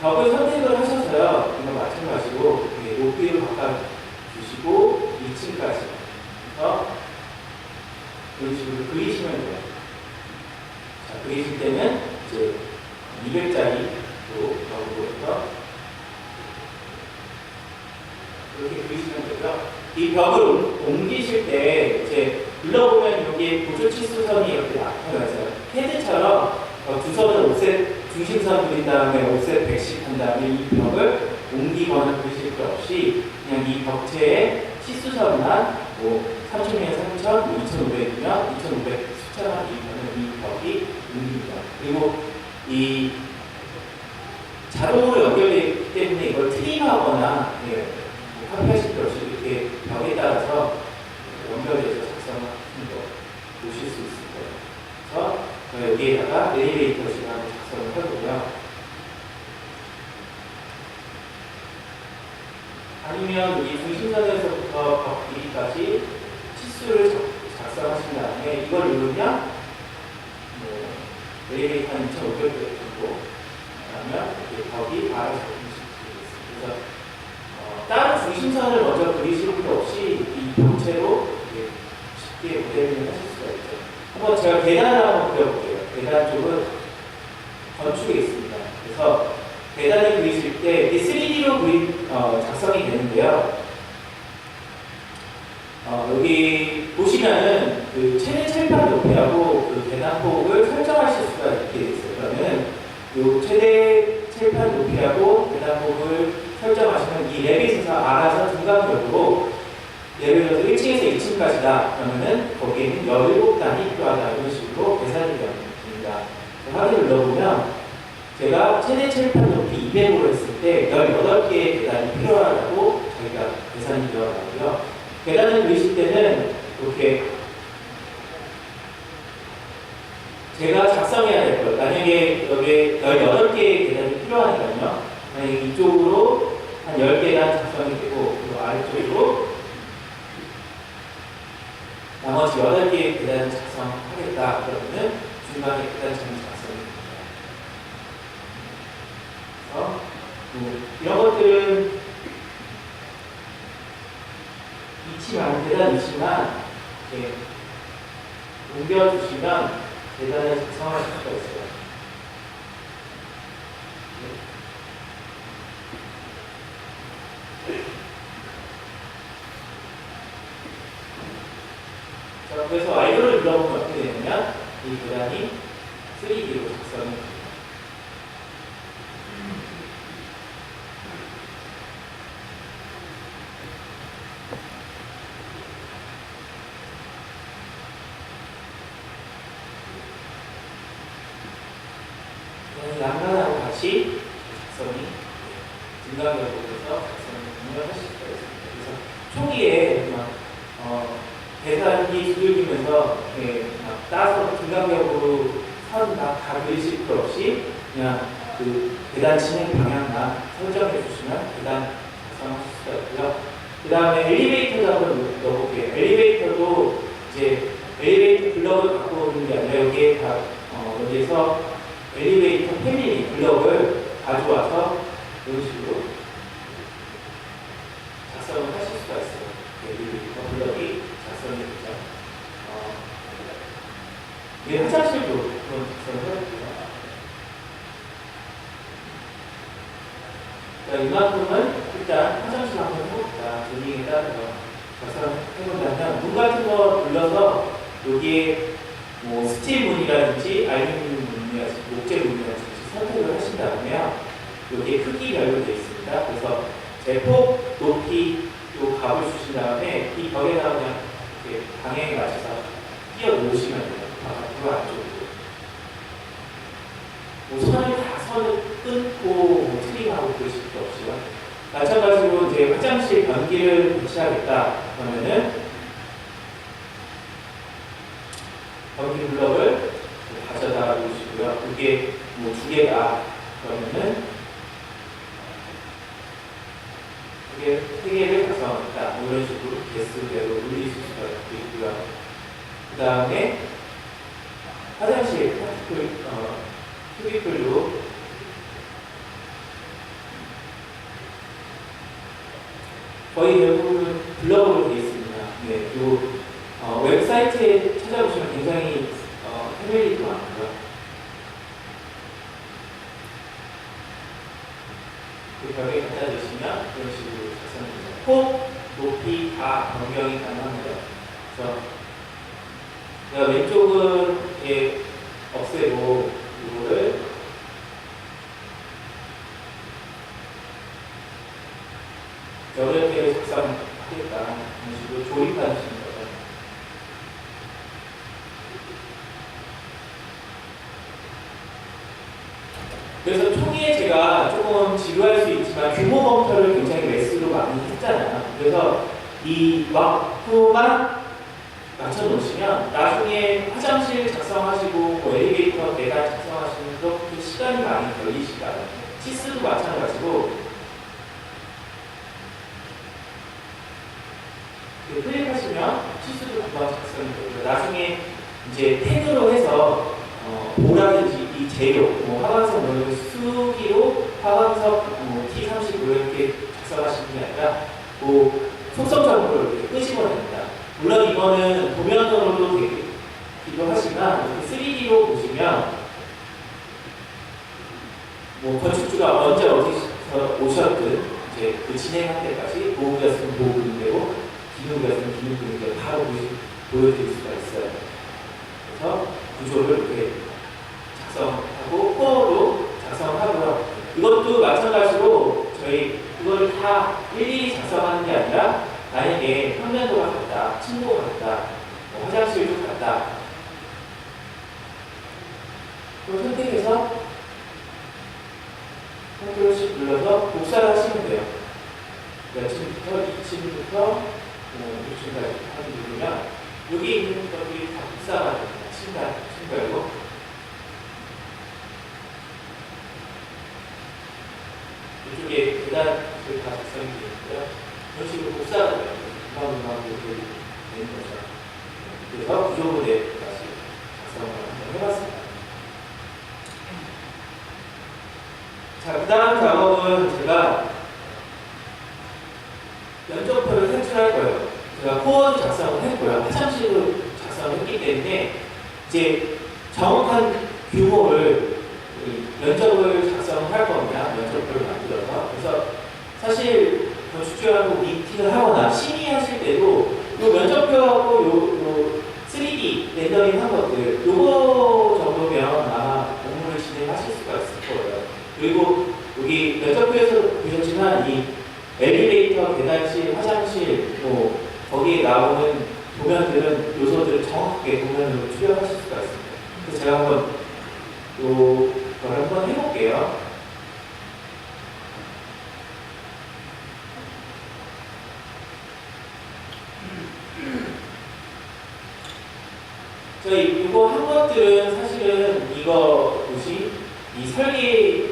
S1: 벽을 선택을 하셔서요. 이거 마찬가지로 높이를 바꿔주시고 2층까지 이런 식으로 그리시면 돼요. 자, 그리실 때는 이제 200짜리로 벽으로부터 이렇게 그리시면 되고요. 이 벽을 옮기실 때 이제 눌러보면 여기에 보조 치수선이 이렇게 나타나서 헤드처럼 두 선을 옵셋 중심선 그린 다음에 옵셋 110 한 다음에 이 벽을 옮기거나 그리실 것 없이 그냥 이 벽체에 치수선만 뭐 3000이면 3000, 뭐 2500이면 2500 숫자만 이기면 이 벽이 옮깁니다. 그리고 이 자동으로 연결되어 있기 때문에 이걸 트림하거나 카피하실 것 없이 이렇게 벽에 따라서 연결해서 작성하는 거 보실 수 있을 거예요. 그래서 여기에다가 엘리베이터 시간을 작성을 해보고요. 아니면 이 중심선에서부터 벽 길이까지 치수를 작성하신 다음에 이걸 누르면 엘리베이터는 2,500개 정도 그러면 이렇게 벽이 알아서 움직이겠습니다. 그래서 다른 중심선을 먼저 그리실 필요 없이 이 본체로 쉽게 모델링을 하실 수가 있죠. 한번 제가 계단을 한번 그려볼게요. 계단 쪽은 건축에 있습니다. 그래서 계단을 그리실 때 이게 3D로 작성이 되는데요. 여기 보시면은 그 최대 칠판 높이하고 그 계단폭을 설정하실 수가 있게 있어요. 그러면 이 최대 칠판 높이하고 계단폭을 설정하시면 이 레빗에서 알아서 중간적으로 예를 들어서 1층에서 2층까지다 그러면은 거기에는 17단이 필요하다 이런 식으로 계산이 됩니다. 확인을 눌러보면 제가 최대 칠판 높이 200으로 했을 때 18개의 계단이 필요하다고 저희가 계산이 되어가고요. 계단을 그리실 때는 이렇게 제가 작성해야 될 것, 만약에 여기에 18개의 계단이 필요하니까요. 만약에 이쪽으로 한 10계단 작성이 되고, 그리고 아래쪽으로 나머지 8개의 계단을 작성하겠다. 그러면은 중간에 계단 전부 작성이 됩니다. 그래서 이런 것들은 계단 위치만 이렇게 옮겨주시면 계단을 작성하실 수가 있어요. 자, 그래서 완료를 눌러보면 어떻게 되냐면 이 계단이 3D로 작성이 됩니다. 양면하고 같이 작성이 증강적으로서 작성을 하실 수가 있습니다. 그래서 초기에 계산기 두들기면서 막 따서 증강적으로 선 다 그리실 것 없이 그냥 그 계단 진행 방향만 설정해 주시면 계단 작성하실 수가 있고요. 그 다음에 엘리베이터도 한번 넣어볼게요. 엘리베이터도 이제 엘리베이터 블럭을 갖고 오는 게 아니라 여기에 다 여기에서 엘리베이터 패밀리 블럭을 가져와서 이런 식으로 작성을 하실 수가 있어요. 엘리베이터 블럭이 작성이 되죠. 이게 화장실도 그런 작성을 해볼게요. 자, 이만큼은 일단 화장실 한번 해봅시다. 조링에 따라서 작성을 해본다면 문 같은 거 눌러서 여기에 뭐 스틸 문이라든지 알루미늄 문이라든지 목재 문이라든지 선택을 하신 다음에요. 여기에 크기별로 되어 있습니다. 그래서 제폭, 높이, 요 값을 주신 다음에 이 벽에다가 그냥 이렇게 방향에 맞춰서 끼워 놓으시면 돼요. 바깥으로 안쪽으로. 뭐 선을 끊고 뭐 트림하고 그러실 게 없이요. 마찬가지로 이제 화장실 변기를 배치하겠다 그러면은 변기 블럭을 가져다 놓으시고요. 그게 뭐 2개다 그러면은 그게 3개를 작성하겠다. 뭐 이런 식으로 개수대로 올리실 수가 있고요. 그 다음에 화장실 큐비클로 거의 대부분 블럭으로 되어 있습니다. 네, 요 웹사이트에 찾아보시면 많고요. 그 벽에 갖다 대시면 이런 식으로 작성됩니다. 폭, 높이 다 변경이 가능합니다. 그래서 제가 왼쪽은 이렇게 없애고 이거를 여러 개를 작성하겠다 이런 식으로 조립하는 거죠. 그래서 총에 제가 조금 지루할 수 있지만 규모 검토를 굉장히 매수로 많이 했잖아요. 그래서 이 와꾸만 맞춰놓으시면 나중에 화장실 작성하시고 뭐 엘리베이터 계단 작성하시는 그렇게 시간이 많이 걸리시다. 치수도 마찬가지고 클릭하시면 치수도 금방 작성이 되고요. 나중에 이제 태그로 해서 뭐라든지 이 재료, 뭐 화강석 뭐 수기로 화강석 뭐 T30 이렇게 작성하시는 게 아니라 뭐 속성 정보를 이렇게 끄집어냅니다. 물론 이거는 도면으로도 되기도 하지만 3D로 보시면 뭐 건축주가 언제 어디서 오셨든 이제 그 진행할 때까지 보호구였으면 보호구인대로 기능구였으면 기능구인대로 바로 보여드릴 수가 있어요. 그래서 구조를 이렇게 작성하고 코어로 작성하고요. 이것도 마찬가지로 저희 그거를 다 일일이 작성하는 게 아니라 만약에 평면도가 같다, 층고가 같다, 뭐 화장실도 같다 그걸 선택해서 컨트롤 C 눌러서 복사를 하시면 돼요. 그러니까 지금부터 2층부터 6층까지 하게 누르면 여기 있는 것들이 다 복사가 됩니다. 층별로. 이쪽에 계단을 다 작성이 되어 있고요. 이런 식으로 복사가 돼요. 음악으로 이렇게 되는 거죠. 그래서 구조물에 다시 작성을 한번 해봤습니다. 자, 그 다음 작업은 제가 면적표를 색출할 거예요. 제가 코어도 작성을 했고요. 화장실도 작성을 했기 때문에 이제 정확한 규모를 면적을 작성할 겁니다. 면적표를 만들어서. 그래서 사실 건축주하고 미팅을 하거나 심의하실 때도 이 면적표하고 요 3D 렌더링 한 것들 요거 정도면 아마 업무를 진행하실 수가 있을 거예요. 그리고 여기 면적표에서 보셨지만 이 엘리베이터, 계단실, 화장실 뭐 거기에 나오는 도면들은 요소들을 정확하게 도면으로 출력하실 수가 있습니다. 그래서 제가 한번 이걸 한번 해볼게요. 저희 이거 한 것들은 사실은 이거 뭐지 이 설계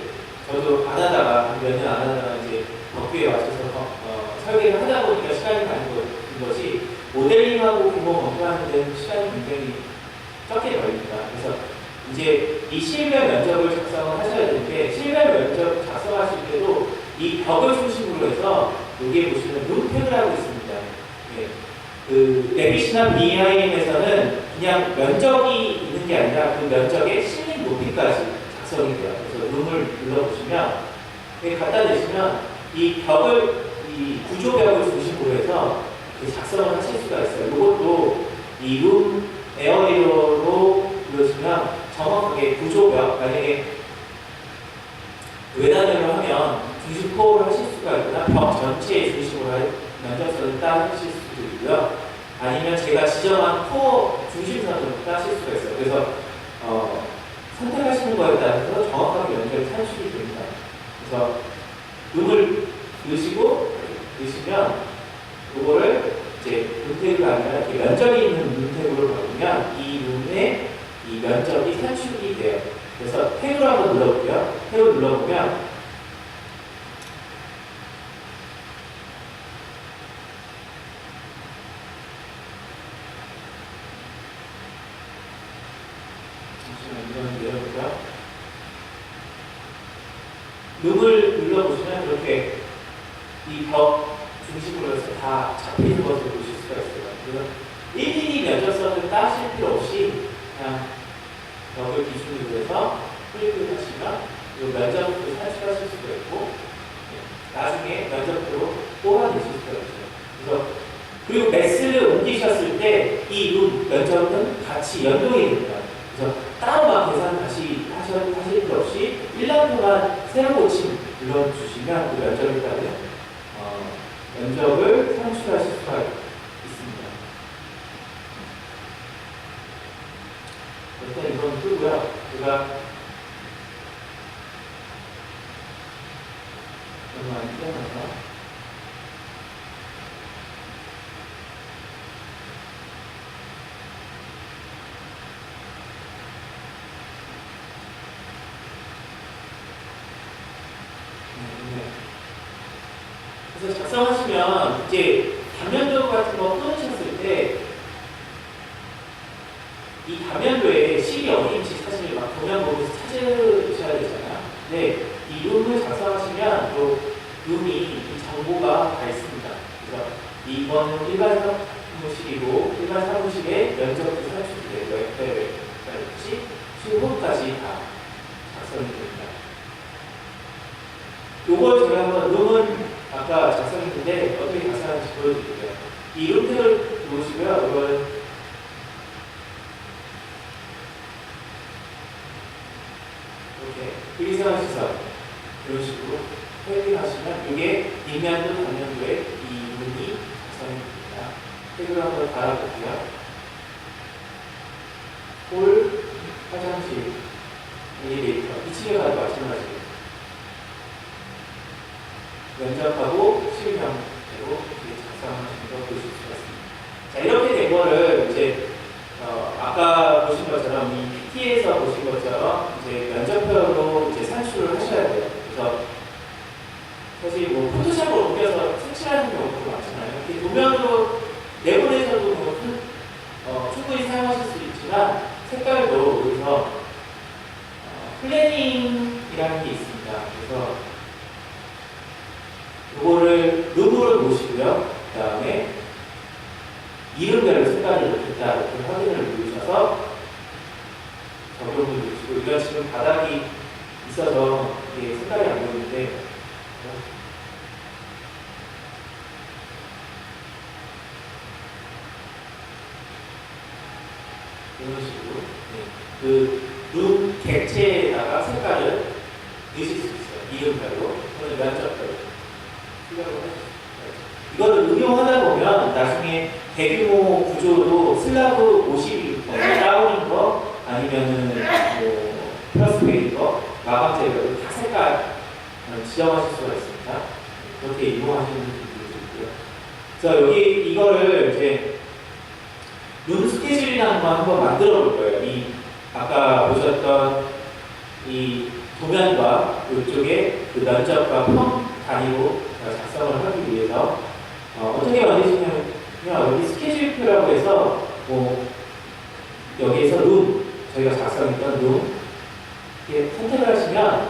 S1: 저도 안 하다가 몇 년 안 하다가 이제 법규에 맞춰서 설계를 하다 보니까 시간이 가는 거지 모델링하고 규모 검토하는 데는 시간이 굉장히 적게 걸립니다. 그래서 이제 이 실별 면적을 작성을 하셔야 되는데 실별 면적 작성하실 때도 이 벽을 중심으로 해서 여기에 보시면 룸팩이라고 있습니다. 네. 그 레빗이나 BIM에서는 그냥 면적이 있는 게 아니라 그 면적의 실링 높이까지 작성이 돼요. 그래서 룸을 눌러보시면 여기 갖다 대시면 이 벽을 이 구조벽을 중심으로 해서 작성을 하실 수가 있어요. 이것도 이 룸 에어리어로 누르시면 정확하게 구조벽 만약에 외단열로 하면 중심 코어를 하실 수가 있거나 벽 전체의 중심으로 면적선을 따실 수도 있고요. 아니면 제가 지정한 코어 중심선으로 따실 수가 있어요. 그래서 선택하시는 거에 따라서 정확하게 면적이 산출이 됩니다. 그래서 룸을 넣으시면 이거를 이제 룸택을 아니라 이렇게 면적이 있는 룸택으로 바꾸면 이 룸의 이 면적이 산출이 돼요. 그래서 탭을 한번 눌러볼게요. 탭을 눌러보면 룸을 눌러보시면 이렇게 이 벽 중심으로 해서 다 잡히는 것을 보실 수가 있어요. 그래서 일일이 면적선을 따실 필요 없이 그냥 벽을 기준으로 해서 클릭을 하시면 이 면적도 산출하실 수가 있고 나중에 면적표로 뽑아내실 수가 있어요. 그래서 그리고 매스를 옮기셨을 때 이 룸 면적은 같이 연동이 됩니다. 그래서 따로 막 계산 다시 하실 필요 없이 1년 동안 새로 고침 눌러주시면 그 면적에 따른 면적을 산출하실 수가 있습니다. 일단 이건 끄고요. 제가 너무 안 띄어나서 그래서 작성하시면 이제 단면도 같은 거 끊으셨을 때 이 단면도에 실이 어디인지 사실 막 도면 보면서 찾으셔야 되잖아요. 근데 이 룸을 작성하시면 또 룸이 이 정보가 다 있습니다. 그래서 이거는 일반 사무실이고 일반 사무실의 면적도 산출되고 FL까지 수호까지 다 작성이 됩니다. 요걸 제가 한번 룸은 아까 작성했는데 어떻게 작성하는지 보여드릴게요. 이 룸택을 누르시고요. 이걸 이렇게 그리세한 시선 이런 식으로 회귀하시면 이게 뒷면도 단면도에 이 룸이 작성이 됩니다. 태그를 한번 달아볼게요. 홀, 화장실, 엘리베이터, 2층에 가도 마찬가지예요. 면적하고 실명대로 이렇게 작성하시는 거 보실 수가 있습니다. 자, 이렇게 된 거를 이제 아까 보신 것처럼 이 PT에서 보신 것처럼 이제 면적표로 이제 산출을 하셔야 돼요. 그래서 사실 뭐 포토샵을 옮겨서 색칠하는 경우도 많잖아요. 이렇게 도면으로 내부에서도 뭐 충분히 사용하실 수 있지만 색깔도 여기서 플래닝이라는 게 있습니다. 그래서 이거를 룸으로 놓으시고요. 그 다음에 이름대로 색깔을 넣겠다 이렇게 확인을 누르셔서 적용을 누르시고 이건 지금 바닥이 있어서 이게 색깔이 안 보이는데 이런 식으로 그 룸 객체에다가 색깔을 넣으실 수 있어요. 이름별로 또는 면적별로 이거를 응용하다 보면 나중에 대규모 구조로 슬라브 50 다운인 거 아니면은 뭐 플러스 베인 거 마감 재료를 다 색깔 지정하실 수가 있습니다. 그렇게 이용하시는 분들도 있고요. 그래서 여기 이거를 이제 룸 스케줄이라는 거 한번 만들어 볼 거예요. 이 아까 보셨던 이 도면과 이쪽에 그 면적과 평 단위로 작성을 하기 위해서 어떻게 만드시냐면 여기 스케줄표라고 해서 뭐 여기에서 룸 저희가 작성했던 룸 이렇게 선택을 하시면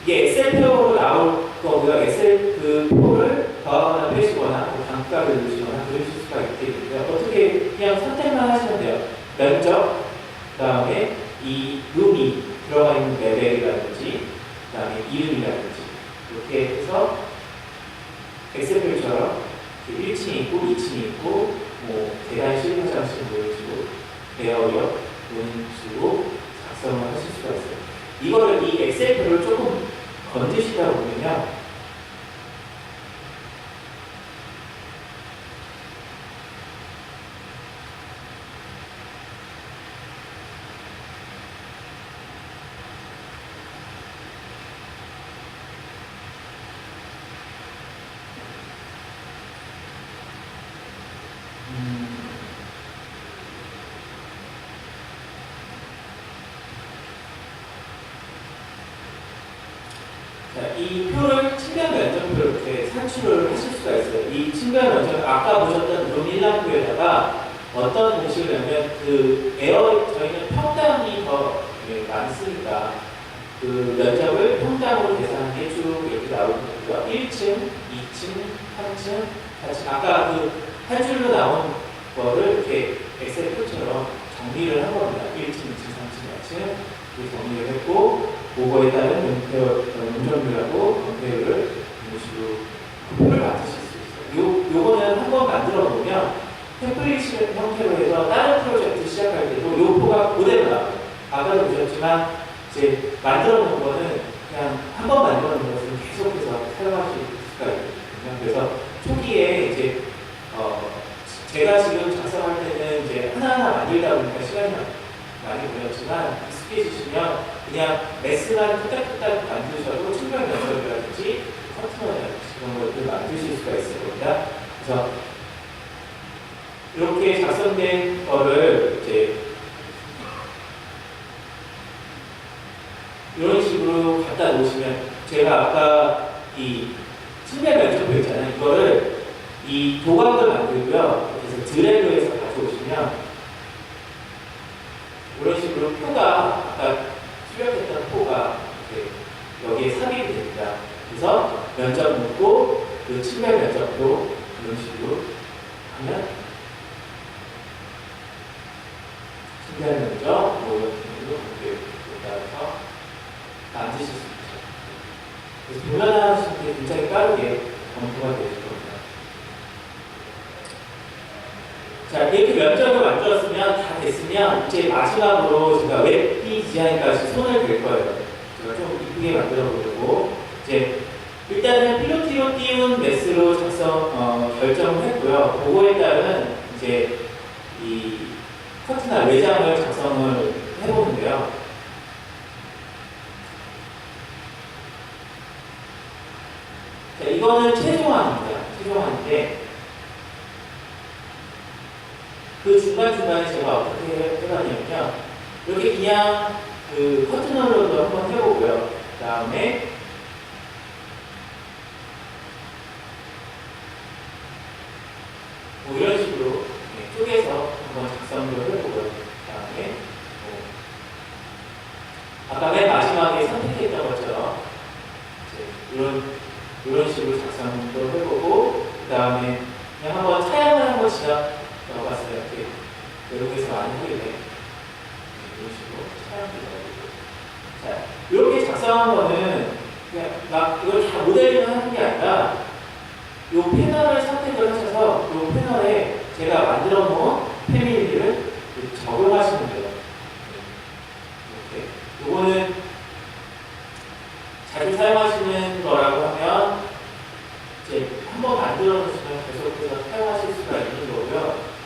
S1: 이게 엑셀표로 나올 거고요. 엑셀 그 표를 더하거나 빼시거나 단가를 넣으시거나 그러실 수가 있겠는데요. 어떻게 그냥 선택만 하시면 돼요. 면적 그 다음에 이 룸이 들어가 있는 레벨이라든지 그 다음에 이름이라든지 이렇게 해서 엑셀표처럼 1층이 있고 2층이 있고 뭐 계단실, 화장실 이런 식으로 레이아웃 이런 식으로 작성을 하실 수가 있어요. 이거를 이 엑셀표를 조금 건드시다 보면요. 이 표를 측면 면적표로 이렇게 산출을 하실 수가 있어요. 이 측면 면적 아까 보셨던 룸 1랑표에다가 어떤 공식을 내면 그 저희는 평당이 더 많습니다. 그 면적을 평당으로 계산해 쭉 이렇게 나오는 거고요. 1층, 2층, 3층, 4층 아까 그 한 줄로 나온 거를 이렇게 엑셀표처럼 정리를 한 겁니다. 1층, 2층, 3층, 4층 정리를 했고, 그거에 따른 용적률하고 연폐율을 이런 식으로 표를 만드실 수 있어요. 요거는 한번 만들어 보면 템플릿 형태로 해서 다른 프로젝트 시작할 때도 요 표가 그대로 나와요. 아까도 보셨지만 이제 만들어 놓은 거는 그냥 한 번 만들어 놓은 것은 계속해서 사용하실 수가 있거든요. 그래서 초기에 이제 제가 지금 작성할 때는 이제 하나하나 만들다 보니까 시간이 많이 걸렸지만 익숙해지시면 그냥 메스만 뚝딱뚝딱 만드셔도 측면 연설이라든지 커트너라든지 그런 것들 만드실 수가 있을 겁니다. 그래서 이렇게 작성된 거를 이제 이런 식으로 갖다 놓으시면 제가 아까 이 측면 면적표 있잖아요. 이거를 이 도각을 만들고요. 그래서 드래그해서 가져오시면 이런 식으로 표가 아까 출력했던 표가 여기에 삽입이 됩니다. 그래서 면적 묻고 그 측면 면적도 이런 식으로 하면 측면 면적 뭐 이런 식으로 이렇게 따라서 만드실 수 있죠. 그래서 도전하시는 게 굉장히 빠르게 검토가 되실 겁니다. 자, 이렇게 면적을 만들었으면 다 됐으면 이제 마지막으로 제가 웹P 디자인까지 손을 댈 거예요. 제가 좀 이쁘게 만들어 보려고 이제 일단은 필로티로 띄운 메스로 결정을 했고요. 그거에 따른 이제 이 커트나 외장을 작성을 해보는데요. 자, 이거는 최종안입니다. 최종안인데 그 중간중간에 제가 어떻게 해봤냐면요. 이렇게 그냥 그 커튼홀로도 한번 해보고요. 그 다음에 뭐 이런 식으로 쪼개서 한번 작성도 해보고요. 그 다음에 아까 맨 마지막에 선택했던 것처럼 이런 식으로 작성도 해보고 그 다음에 그냥 한번 차양을 한번 넣어봤어요. 이렇게 외국에서 많이 하길래 이런 식으로 차양도 넣어보고 자, 이렇게 작성한 거는 그냥 막 이걸 다 모델링 하는 게 아니라 이 패널을 선택을 하셔서 이 패널에 제가 만들어 놓은 패밀리를 적용하시면 돼요. 이렇게. 이거는 자주 사용하시는 거라고 하면 이제 한번 만들어 놓으시면 계속해서 사용하실 수가 있는 거고요.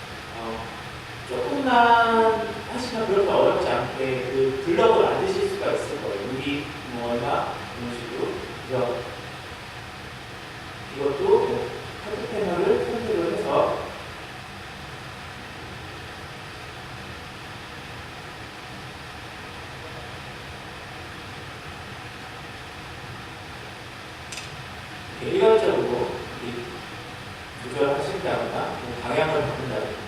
S1: 조금만 하시면 그렇게 어렵지 않게 그 블럭을 만드실 수가 있을 거예요. 여기 뭐 얼마 이런 식으로. 그래서 이것도 카드 패널을 선택을 해서 일괄적으로 조절하신다거나 방향을 바꾼다든지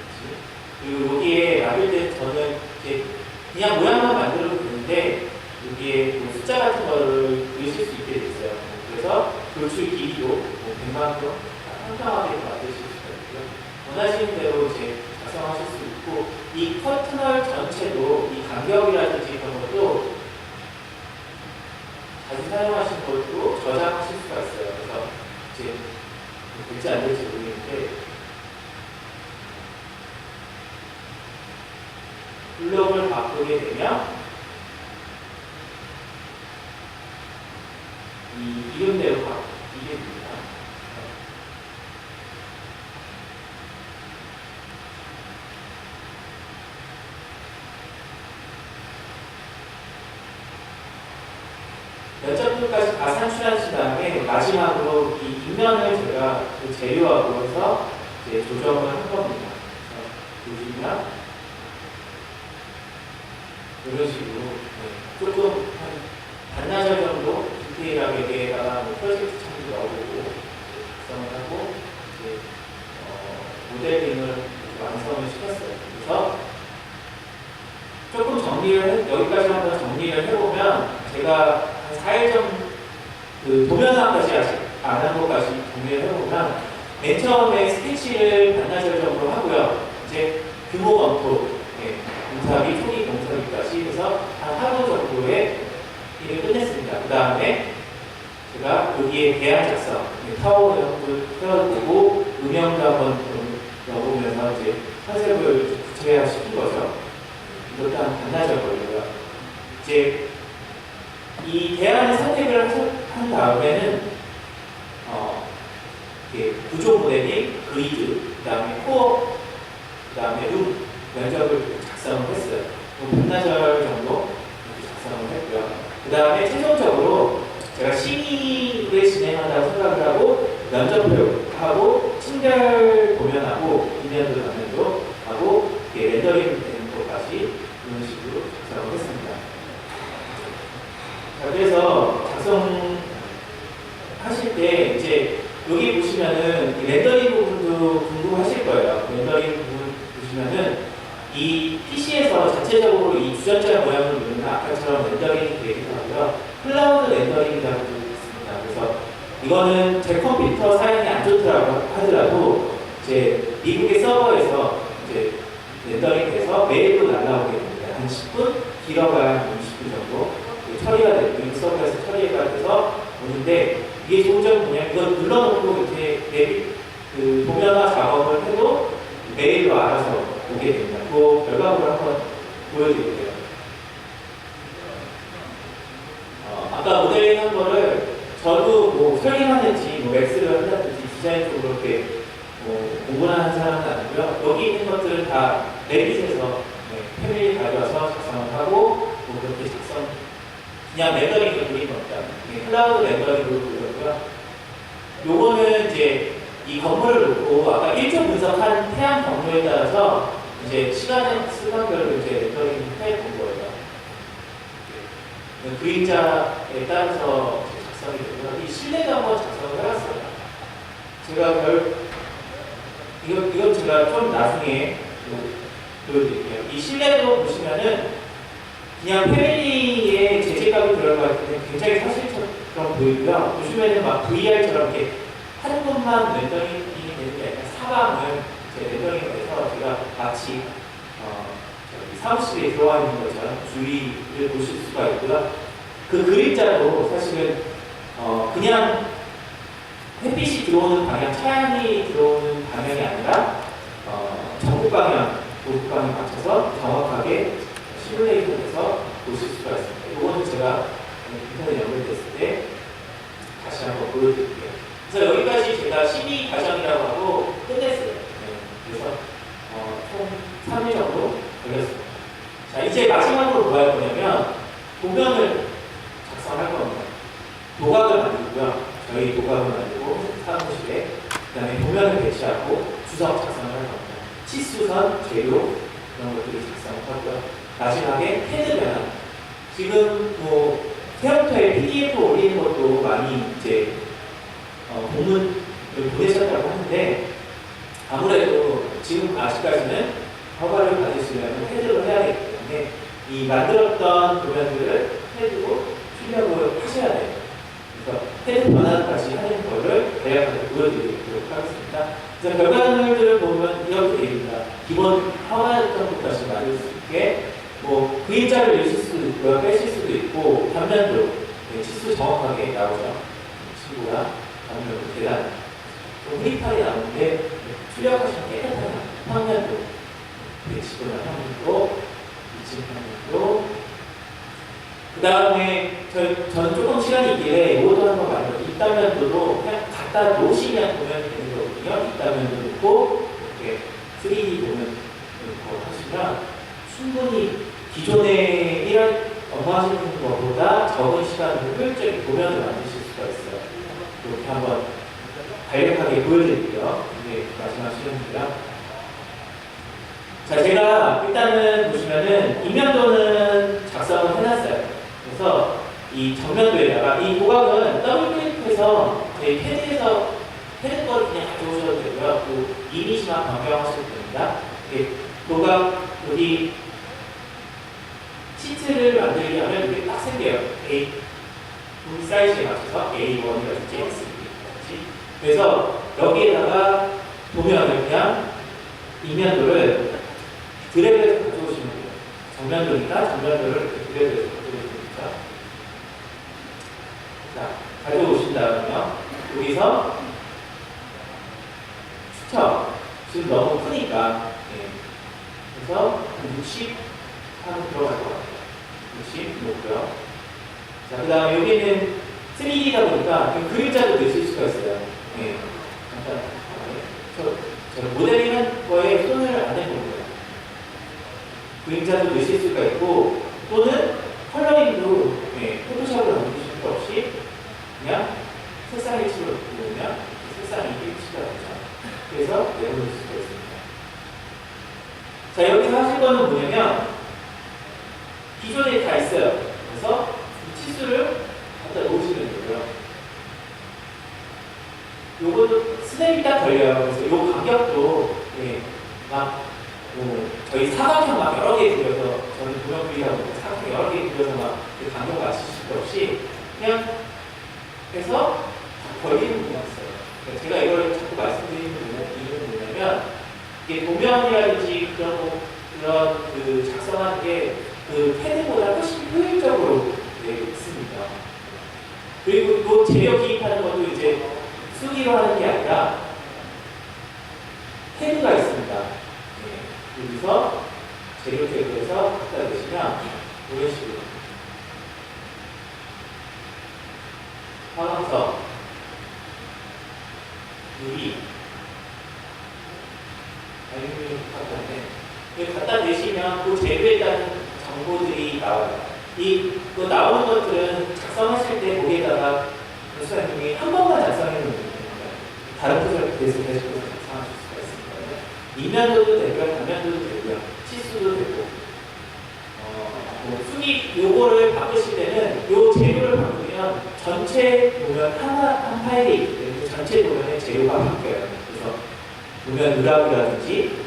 S1: 그리고 여기에 만들 때 저는 이제 그냥 모양만 만들어도 되는데 여기에 숫자 같은 거를 넣으실 수 있게 됐어요. 그래서 돌출 길이도 100만큼 평평하게 만드실 수가 있고요. 원하시는 대로 이제 작성하실 수 있고 이 커튼널 전체도 이 간격이라든지 그런 것도 자주 사용하시는 것도 저장하실 수가 있어요. 그래서 이제 될지 안 될지 모르겠는데 블록을 바꾸게 되면 이 이름대로 바뀌게 됩니다. 면적표까지 다 산출하신 다음에 마지막으로 이 뒷면을 제가 그 재료하고 해서 이제 조정을 한 겁니다. 보시면 이런 식으로 조금 한 반나절 정도 디테일하게 여기에다가 프로젝트 창도 넣어보고 작성을 하고 이제 모델링을 완성을 시켰어요. 그래서 조금 여기까지 한번 정리를 해보면 제가 한 4일 전 그 도면화까지 아직 안 한 것까지 정리를 해보면 맨 처음에 스케치를 반나절 정도 하고요. 이제 규모 검토, 공사비, 초기 공사비까지 해서 한 하루 정도의 일을 끝냈습니다. 그 다음에 제가 여기에 대안 작성, 타워 내용도 세워보고 음영도 한번 좀 넣어보면서 이제 컨셉을 구체화시킨 거죠. 이것도 한 반나절 걸려요. 이제 이 대안을 선택을 한 다음에는 구조 모델링, 그리드, 그 다음에 코어, 그 다음에 룸 면적을 작성을 했어요. 반나절 정도 이렇게 작성을 했고요. 그 다음에 최종적으로 제가 심의를 진행한다고 생각을 하고 면접을 하고 층별 도면하고 인면도 단면도 하고 렌더링 되는 것까지 이런 식으로 작성을 했습니다. 자, 그래서 작성하실 때 이제 여기 보시면은 렌더링 부분도 궁금하실 거예요. 렌더링 부분 보시면은 이 PC에서 자체적으로 이 주전자 모양을 누르면 아까처럼 렌더링이 되기도 하고요. 클라우드 렌더링이라고 있습니다. 그래서 이거는 제 컴퓨터 사양이 안 좋더라고 하더라도 이제 미국의 서버에서 이제 렌더링 돼서 메일로 날라오게 됩니다. 한 10분, 길어봐야 20분 정도 처리가 되고 미국 서버에서 처리가 돼서 오는데 이게 좋은 점은 뭐냐? 이건 눌러놓고 이렇게 그 도면화 작업을 해도 메일로 알아서 오게 됩니다. 그 결과물을 한번 보여드릴게요. 아까 모델링 한 거를 저도 뭐 설계하는지 뭐 맥스를 한다든지 디자인 쪽으로 이렇게 뭐 공부하는 사람은 아니고요. 여기 있는 것들은 다 레빗에서 패밀리 가져와서 작성을 하고 뭐 그렇게 작성 그냥 렌더링으로 그린 겁니다. 클라우드 렌더링으로 그렸고요. 요거는 이제 이 건물을 놓고 아까 1조 분석한 태양 경로에 따라서 이제 시간별로 이제 렌더링을 해본 거예요. 그림자에 따라서 작성이 되고요. 이 실내도 한번 작성을 해봤어요. 제가 이건 제가 좀 나중에 보여드릴게요. 이 실내도 보시면은 그냥 패밀리에 재질감이 들어갈 때 굉장히 사실처럼 보이고요. 보시면은 막 VR처럼 이렇게 한 곳만 렌더링이 되는 게 아니라 사방을 렌더링을 해서 제가 마치 사무실에 들어와 있는 것처럼 주위를 보실 수가 있고요. 그 그림자도 사실은 그냥 햇빛이 들어오는 방향, 차양이 들어오는 방향이 아니라 전국 방향, 도북 방향 맞춰서 정확하게 시뮬레이션해서 보실 수가 있습니다. 이거는 제가 인터넷 연결됐을 때 다시 한번 보여드릴게요. 그래서 여기까지 제가 심의 과정이라고 하고 끝냈어요. 그래서 총 3일 정도 걸렸습니다. 자, 이제 마지막으로 뭐 할 거냐면 도면을 작성할 겁니다. 도각을 만들고요. 저희 도각을 만들고 사무실에 그 다음에 도면을 배치하고 주석 작성을 할 겁니다. 치수선, 재료 이런 것들을 작성을 하고요. 마지막에 헤드 변환. 지금 뭐 세부터에 PDF 올리는 것도 많이 이제 본문을 보내셨다고 하는데 아무래도 지금 아직까지는 허가를 받으시려면 헤드로 해야 되기 때문에 이 만들었던 도면들을 헤드로 출력을 하셔야 돼요. 그래서 헤드 변환까지 하는 거를 대략적으로 보여드리도록 하겠습니다. 그래서 결과물들을 보면 이렇게 됩니다. 기본 허가했던 것까지 만들 수 있게 뭐 그림자를 내실 수도 있고요, 빼실 수도 있고 단면도 치수 정확하게 나오죠. 친구가 단면도 대단 좀 흐릿하게 나오는데 출력하시면 깨끗하게 화면도 배치거나 화면도 이층 화면도 그 다음에 저는 조금 시간이 있길래 이것도 한번 만들어요. 입단면도도 그냥 갖다 놓으시면 도면이 되는 거거든요. 입단면도 놓고 이렇게 3D 도면 하시면 충분히 기존에 업무하시는 것보다 적은 시간으로 효율적인 도면을 만드실 수가 있어요. 이렇게 한번 간략하게 보여드릴게요. 이게 마지막 시간이고요. 자, 제가 일단은 보시면은 인면도는 작성을 해놨어요. 그래서 이 정면도에다가 이 도각은 더블 클릭해서 제 패드에서 패드 거를 그냥 가져오셔도 되고요. 또 이미지만 변경하셔도 됩니다. 도각 여기 시트를 만들게 하면 이렇게 딱 생겨요. A 사이즈에 맞춰서 A1이라든지 X2라든지. 그래서 여기에다가 도면을 그냥 인면도를 드래그해서 가져오시면 돼요. 정면도니까 정면도를 이렇게 그려드립니다. 자, 가져오신 다음에요. 여기서 수첩. 지금 너무 크니까. 네. 그래서 60 하면 들어갈 것 같아요. 60 놓고요. 자, 그 다음에 여기는 3D다 보니까 그림자도 넣으실 수가 있어요. 네. 잠깐. 저 모델링한 거에 손을 안 해본 거예요. 그림자도 넣으실 수가 있고, 또는 컬러링도 네, 포토샵으로 만드실 거 없이 그냥 색상 일치로 놓으면 색상이 일치가 되죠. 그래서 내보낼 수가 있습니다. 자, 여기서 하실 거는 뭐냐면 기존에 다 있어요. 그래서 이 치수를 갖다 놓으시면 되고요. 요거도 스냅이 딱 걸려요. 그래서 요 간격도 예, 막 저희 사각형 막 여러 개 그려서 저는 도형비하고 사각형 여러 개 그려서 막 그 간격 맞추실 거 없이 그냥 해서 걸리는 부분이 있어요. 그러니까 제가 이걸 자꾸 말씀드리는 이유는 뭐냐면 이게 도면이라든지 그런 그 작성하는 게 그 패드보다 훨씬 효율적으로 있습니다. 그리고 또 재료 기입하는 것도 이제 수기로 하는 게 아니라 태그가 있습니다. 네. 여기서 재료 태그에서 갖다 대시면 이런 식으로 화강석, 유리, 알루미늄 같은데 이거 갖다 대시면 그 재료에 따른 정보들이 나와요. 그 나오는 것들은 작성하실 때 거기에다가 교수님이 한 번만 작성해 놓으면 됩니다. 다른 표현을 계속 작성하실 수가 있습니다. 이면도도 되고요, 단면도도 되고요, 치수도 되고. 수기 요거를 바꾸실 때는 요 재료를 바꾸면 전체 도면 한 파일에 있기 때문에 전체 도면의 재료가 바뀌어요. 그래서 도면 누락이라든지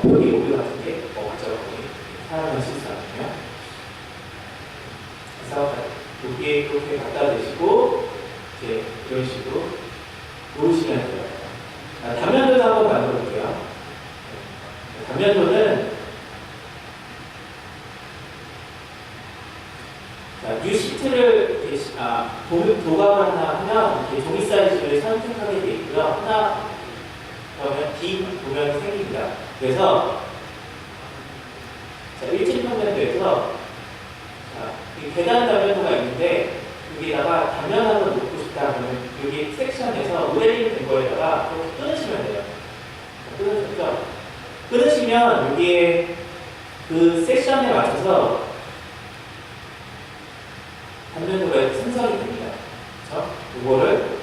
S1: 표기 오류 같은 게 없죠. 사용하는 실수하면요. 그래서 여기에 이렇게 갖다 대시고 이제 이런 식으로 놓으시면 돼요. 단면도도 한번 만들어 볼게요. 단면도는 뉴 시트를 도감을 하나 하면 이렇게 종이 사이즈를 선택하게 되어 있고요. 하나 그러면 빈 도면이 생깁니다. 그래서 1층평면도에서 계단 단면도가 있는데 여기다가 단면 하나 놓고 싶다 그러면 여기 섹션에서 모델링 된 거에다가 이렇게 끊으시면 돼요. 끊으셨죠? 끊으시면 여기에 그 섹션에 맞춰서 단면도가 생성이 됩니다. 그렇죠? 이거를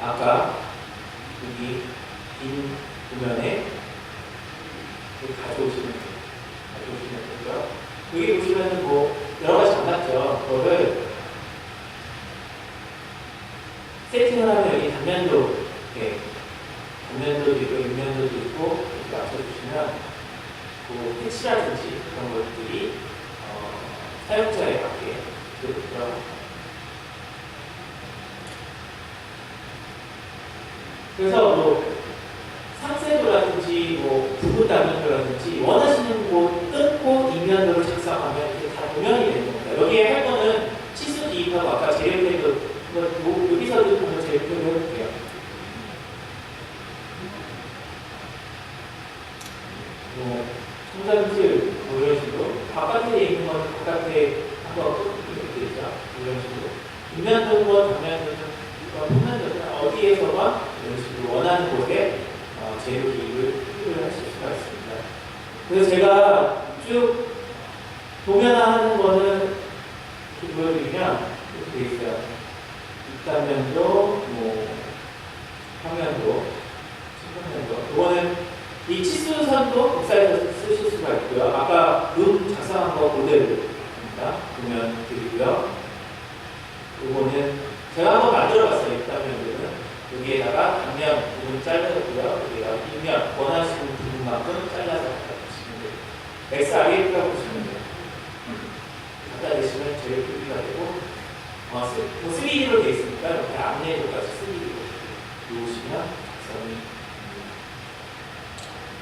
S1: 아까 여기 빈 도면에 가져오시면 되고요. 여기 보시면은 뭐 여러 가지 안 맞죠. 그거를 세팅을 하면 여기 단면도, 단면도도 있고 옆면도도 있고 이렇게 맞춰주시면 그 패치라든지 그런 것들이 사용자에 맞게 들어가요. 그래서 뭐 상세도라든지 뭐 부분 단면도라든지 원하시는 곳 끊고 인면도를 작성하면 이게 다 도면이 되는 겁니다. 여기에 할 거는 치수 기입하고 아까 재료 태그 여기서도 보면 재료 태그 해볼게요. 청산실 뭐 이런 식으로 바깥에 있는 건 바깥에 한번 이렇게 되죠. 이런 식으로 인면도건 단면도건 표면도건 어디에서만 이런 식으로 원하는 곳에 재료 기입을 하실 수가 있습니다. 그래서 제가 쭉 도면화하는 거는 이렇게 보여드리면 이렇게 되어 있어요. 입단면도, 뭐 평면도, 측면도. 이거는 이 치수선도 복사해서 쓰실 수가 있고요. 아까 작성한 거 그대로입니다. 도면 드리고요. 이거는 제가 한번 만들어봤어요. 입단면도는. 여기에다가 단면 부분 잘라줬고요. 여기다가 뒷면 원하시는 부분만큼 잘라서 갖다 주시면 돼요. XREF라고 보시면 돼요. 갖다 대시면 제일 크기가 되고 3D로 되어 있으니까 이렇게 앞내도까지 3D로 놓으시면 작성이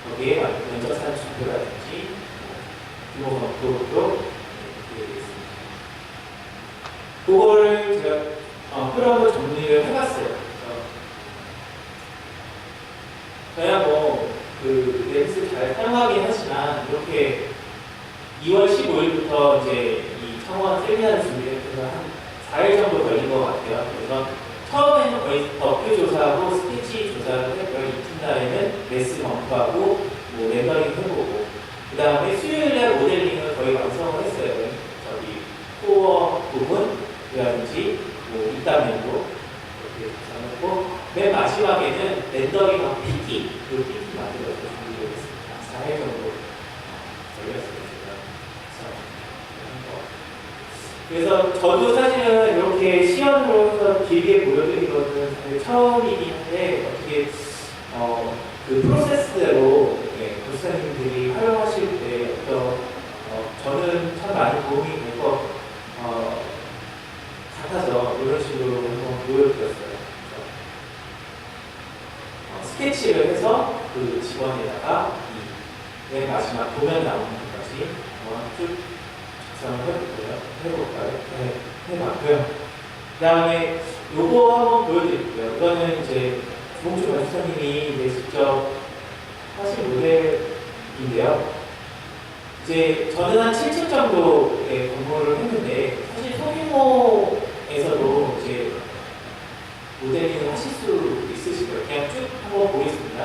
S1: 거기에 면적사진 준비가 되어 있습니다. 그거를 제가 흐름을 정리를 해봤어요. 저야 뭐 랩스 잘 사용하긴 하지만 이렇게 2월 15일부터 이제 이 청원 세미나를 준비해서 한 4일 정도 걸린 것 같아요. 그래서 처음에는 거의 버프 조사하고 스피치 조사를 했고요. 이튿날에는 레슨 검토하고 뭐 렌더링 해보고 그 다음에 수요일날 모델링을 거의 완성을 했어요. 저기 코어 부분이라든지 뭐 입단면도 이렇게 작성했고 맨 마지막에는 렌더링하고 PT 그 PT 만들어서 준비를 했습니다. 4일 정도 걸렸어요. 그래서 저도 사실은 이렇게 시연으로 해서 길게 보여드린 것은 사실 처음이긴 한데 어떻게 그 프로세스대로 교수님들이 활용하실 때 저는 참 많이 도움이 될 것 같아서 이런 식으로 한번 보여드렸어요. 스케치를 해서 그 직원에다가 맨 마지막 도면 나오는 것까지 쭉 해봤고요. 그 다음에 요거 한번 보여드릴게요. 이거는 이제 조봉주 변호사님이 이제 직접 하신 모델인데요. 이제 저는 한 7층 정도의 공부를 했는데 사실 소규모에서도 이제 모델링을 하실 수 있으실 거예요. 그냥 쭉 한번 보겠습니다.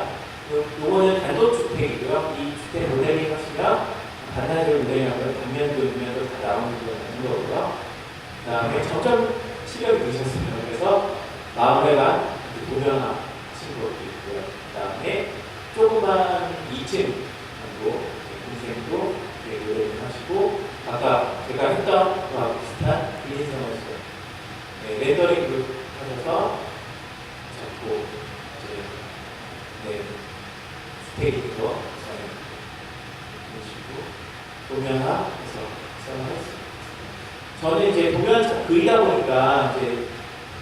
S1: 요거는 단독주택이고요. 이 주택 모델링 하시면 단단지를 모델링하면 단면도 윗면도 다 나오는 거고요. 그 다음에 점점 시력이 늦으셨어요. 그래서 마음에만 도면화 친구도 있고요. 그 다음에 조그만 2층 정도 인생도 모델링 하시고 아까 제가 했던 거와 비슷한 비인성을 렌더링도 하셔서 자꾸 이제 스테이지로 도면화해서 구성을 했습니다. 저는 이제 도면 그리다 보니까 이제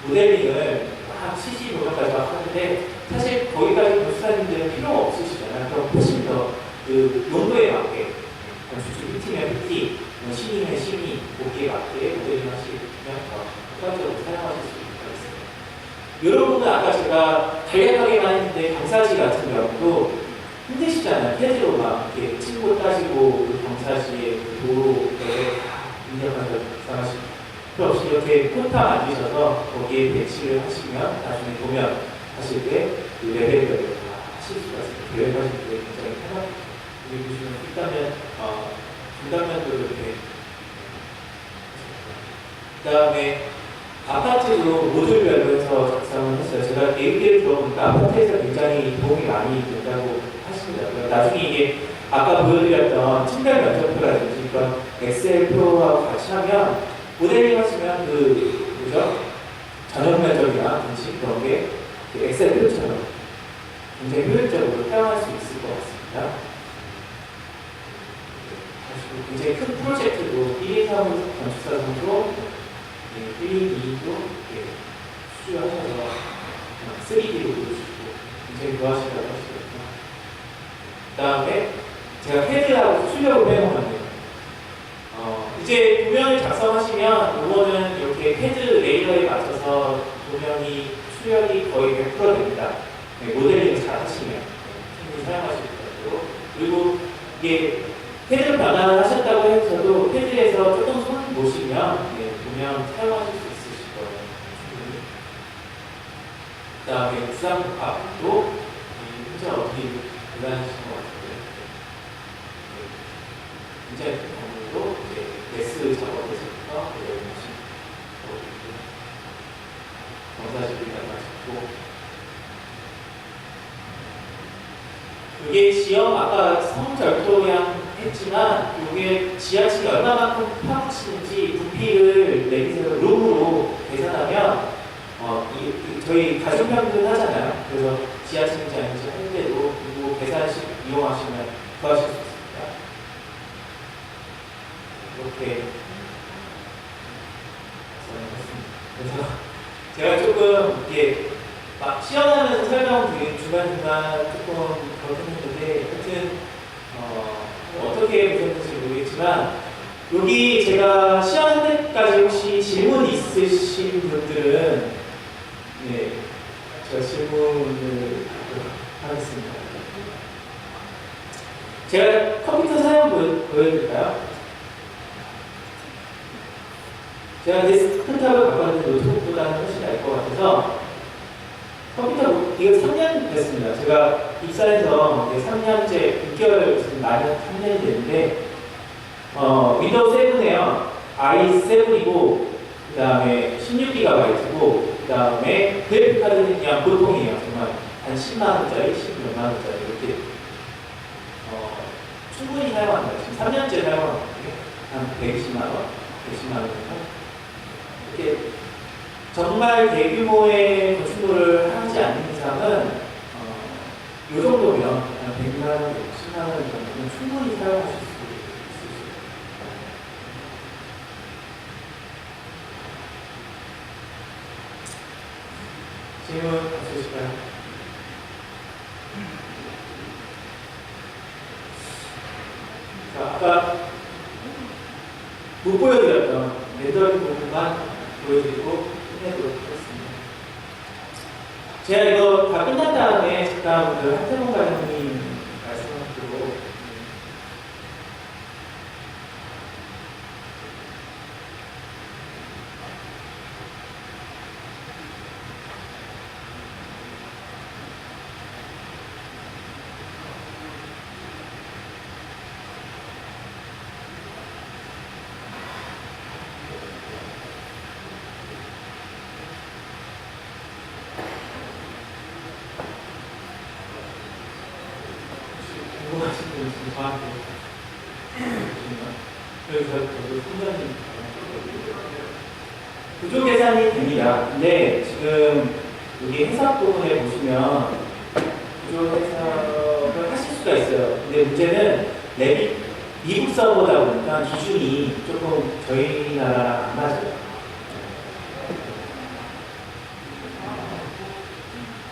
S1: 모델링을 막 CG 도면까지 막 하는데 사실 거기까지 교수사님들은 필요가 없으시잖아요. 그럼 훨씬 더 그 용도에 맞게 주축 PT면 PT, 신이면 신이, 거기에 맞게 모델링 하시면 더 효과적으로 사용하실 수 있습니다. 이런 부분 아까 제가 간략하게만 했는데 경사지 같은 경우도 힘드시잖아요. 패드로 막 이렇게 친구 따지고 그 경사지에 그 도로에 입력하셔서 작성하시고 필요 없이 이렇게 폰타 만드셔서 거기에 배치를 하시면 나중에 보면 하실 때 그 레벨별로 다 하실 수가 있습니다. 레벨 하실 때 굉장히 편합니다. 여기 보시면 일단은 중단면도 이렇게 그 다음에 아파트도 모듈별로 해서 작성을 했어요. 제가 얘기를 들어보니까 아파트에서 굉장히 도움이 많이 된다고 하십니다. 나중에 이게 아까 보여드렸던 침대 면적표라든지 그런 엑셀 표하고 같이 하면 모델링 하시면 뭐죠? 전용 면적이라든지 그런 게 엑셀 표처럼 굉장히 효율적으로 사용할 수 있을 것 같습니다. 굉장히 큰 프로젝트도 1, 2, 3 건축사상도 1, 2, 2도 수주하셔서 3D로 보여주시고 굉장히 좋아하시다고 하시거든요. 그 다음에 제가 패드하고 출력을 해놓으면 이제 도면을 작성하시면 이거는 이렇게 패드 레이어에 맞춰서 도면이 출력이 거의 100% 됩니다. 모델링을 잘 하시면 충분히 사용하실 거고 그리고 이게 패드를 변환을 하셨다고 해서도 패드에서 조금 손을 보시면 도면 사용하실 수 있으실 거예요. 그 다음에 부상값도 진짜 어떻게 대단하신 것 같아요. 굉장히 큰 경우도 레스 작업에서부터 경사지들이 나가셨고 이게 지형 아까 성절도량 했지만 이게 지하층이 얼마만큼 파묻히는지 부피를 내비서 룸으로 계산하면 저희 가정평균 하잖아요. 그래서 지하층인지 아닌지 할 때도 그리고 계산식 이용하시면 구하실 수 있습니다. 이렇게 그래서 제가 조금 이렇게 막 시연하면서 설명드린 중간중간 조금 그렇긴 했는데 하여튼 어떻게 보셨는지 모르겠지만 여기 제가 시연할 때까지 혹시 질문 있으신 분들은 네, 제가 질문을 하겠습니다. 제가 컴퓨터 사용 보여드릴까요? 제가 데스크탑을 바꿨는데 노트북보다는 훨씬 나을 것 같아서 컴퓨터 이거 3년 됐습니다. 제가 입사해서 3년째 6개월 지금 많이 3년이 됐는데 윈도우 7에요. i7이고 그 다음에 16GB고 그 다음에 그래픽 카드는 그냥 보통이에요. 정말 한 10만원짜리, 10몇만 원짜리 이렇게 충분히 사용한다. 지금 3년째 사용하는 한 120만원, 110만원 정도. 이렇게 정말 대규모의 건축물을 하지 않는 이상은 이 정도면 한 100만원, 10만원 정도는 충분히 사용하실 수 있어요. 질문 없으실까요? 자, 아까 못 보여드렸던 렌더링 부분만 보여드리고 끝내도록 하겠습니다. 제가 이거 다 끝난 다음에 잠깐 그 한태봉 과장님 말씀하시고 궁금하신 분 있으면 저한테 그래서 저도 팀장님 구조 계산이 됩니다. 근데 지금 여기 해석 부분에 보시면 구조 해석을 하실 수가 있어요. 근데 문제는 랩이 미국 서버다 보니까 기준이 조금 저희 나라랑 안 맞아요.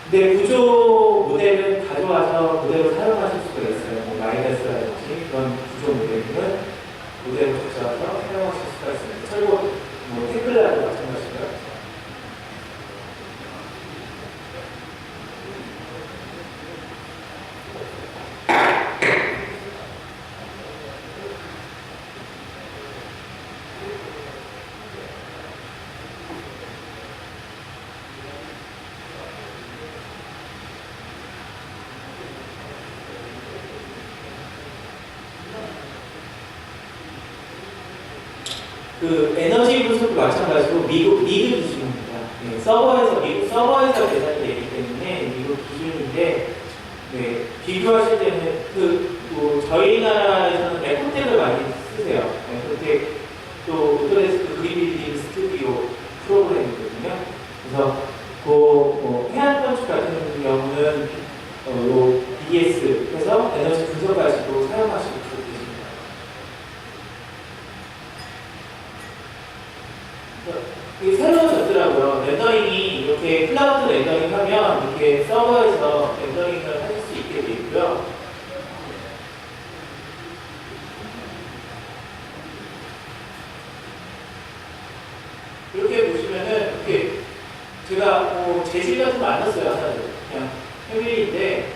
S1: 근데 구조 모델은 가져와서 그대로 사용하실 수가 있어요. 뭐 마이너스라든지 그런 구조 모델은 그대로 가져와서 사용하실 수가 있습니다. 철거, 뭐 테클라도 마찬가지고요. 그 에너지 분석도 마찬가지로 미국 기준입니다. 네, 미국 서버에서 계산이 되기 때문에 미국 기준인데 네, 비교하실 때는 뭐 저희 나라에서는 맥코텍을 많이 쓰세요. 맥코텍 또 오토데스크 그리빌딩 스튜디오 프로그램이거든요. 그래서 뭐 해안 건축 같은 경우는 요 BS 해서 에너지 분석 가지고 사용하시고 계십니다. 이게 새로워졌더라고요. 렌더링이 이렇게 클라우드 렌더링 하면 이렇게 서버에서 렌더링을 하실 수 있게 되어 있고요. 이렇게 보시면은 이렇게 제가 뭐 재질가 좀 안 났어요. 사실 그냥 패밀리인데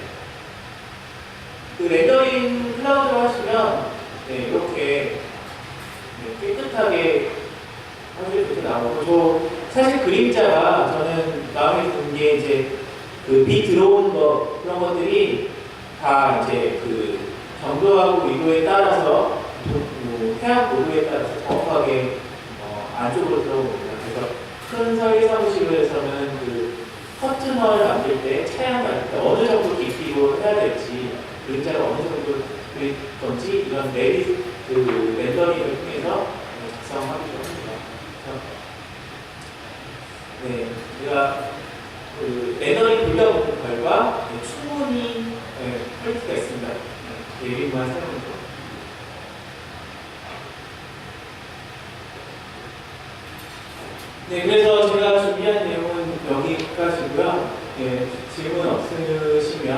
S1: 그 렌더링 클라우드를 하시면 네, 이렇게 네, 깨끗하게 이렇게 나오고, 저 사실 그림자가 저는 마음에 드는 게 이제 그 빛 들어오는 거 그런 것들이 다 이제 그 정도하고 위도에 따라서 뭐 태양 고도에 따라서 정확하게 안쪽으로 들어옵니다. 그래서 큰 설계 사무실에서는 그 커튼을 만들 때 차양 만들 때 어느 정도 깊이로 해야 될지 그림자가 어느 정도 그릴 건지 이런 그 렌더링을 통해서 작성하기도 합니다. 네, 제가 그 렌더링 돌려보는 결과 충분히 퀄리티가 있습니다. 예비만 사용해서. 네, 그래서 제가 준비한 내용은 여기까지고요. 네, 질문 없으시면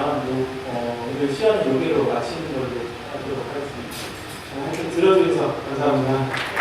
S1: 오늘 시간은 여기로 마치는 걸로 하도록 하겠습니다. 하여튼 들어주셔서 감사합니다.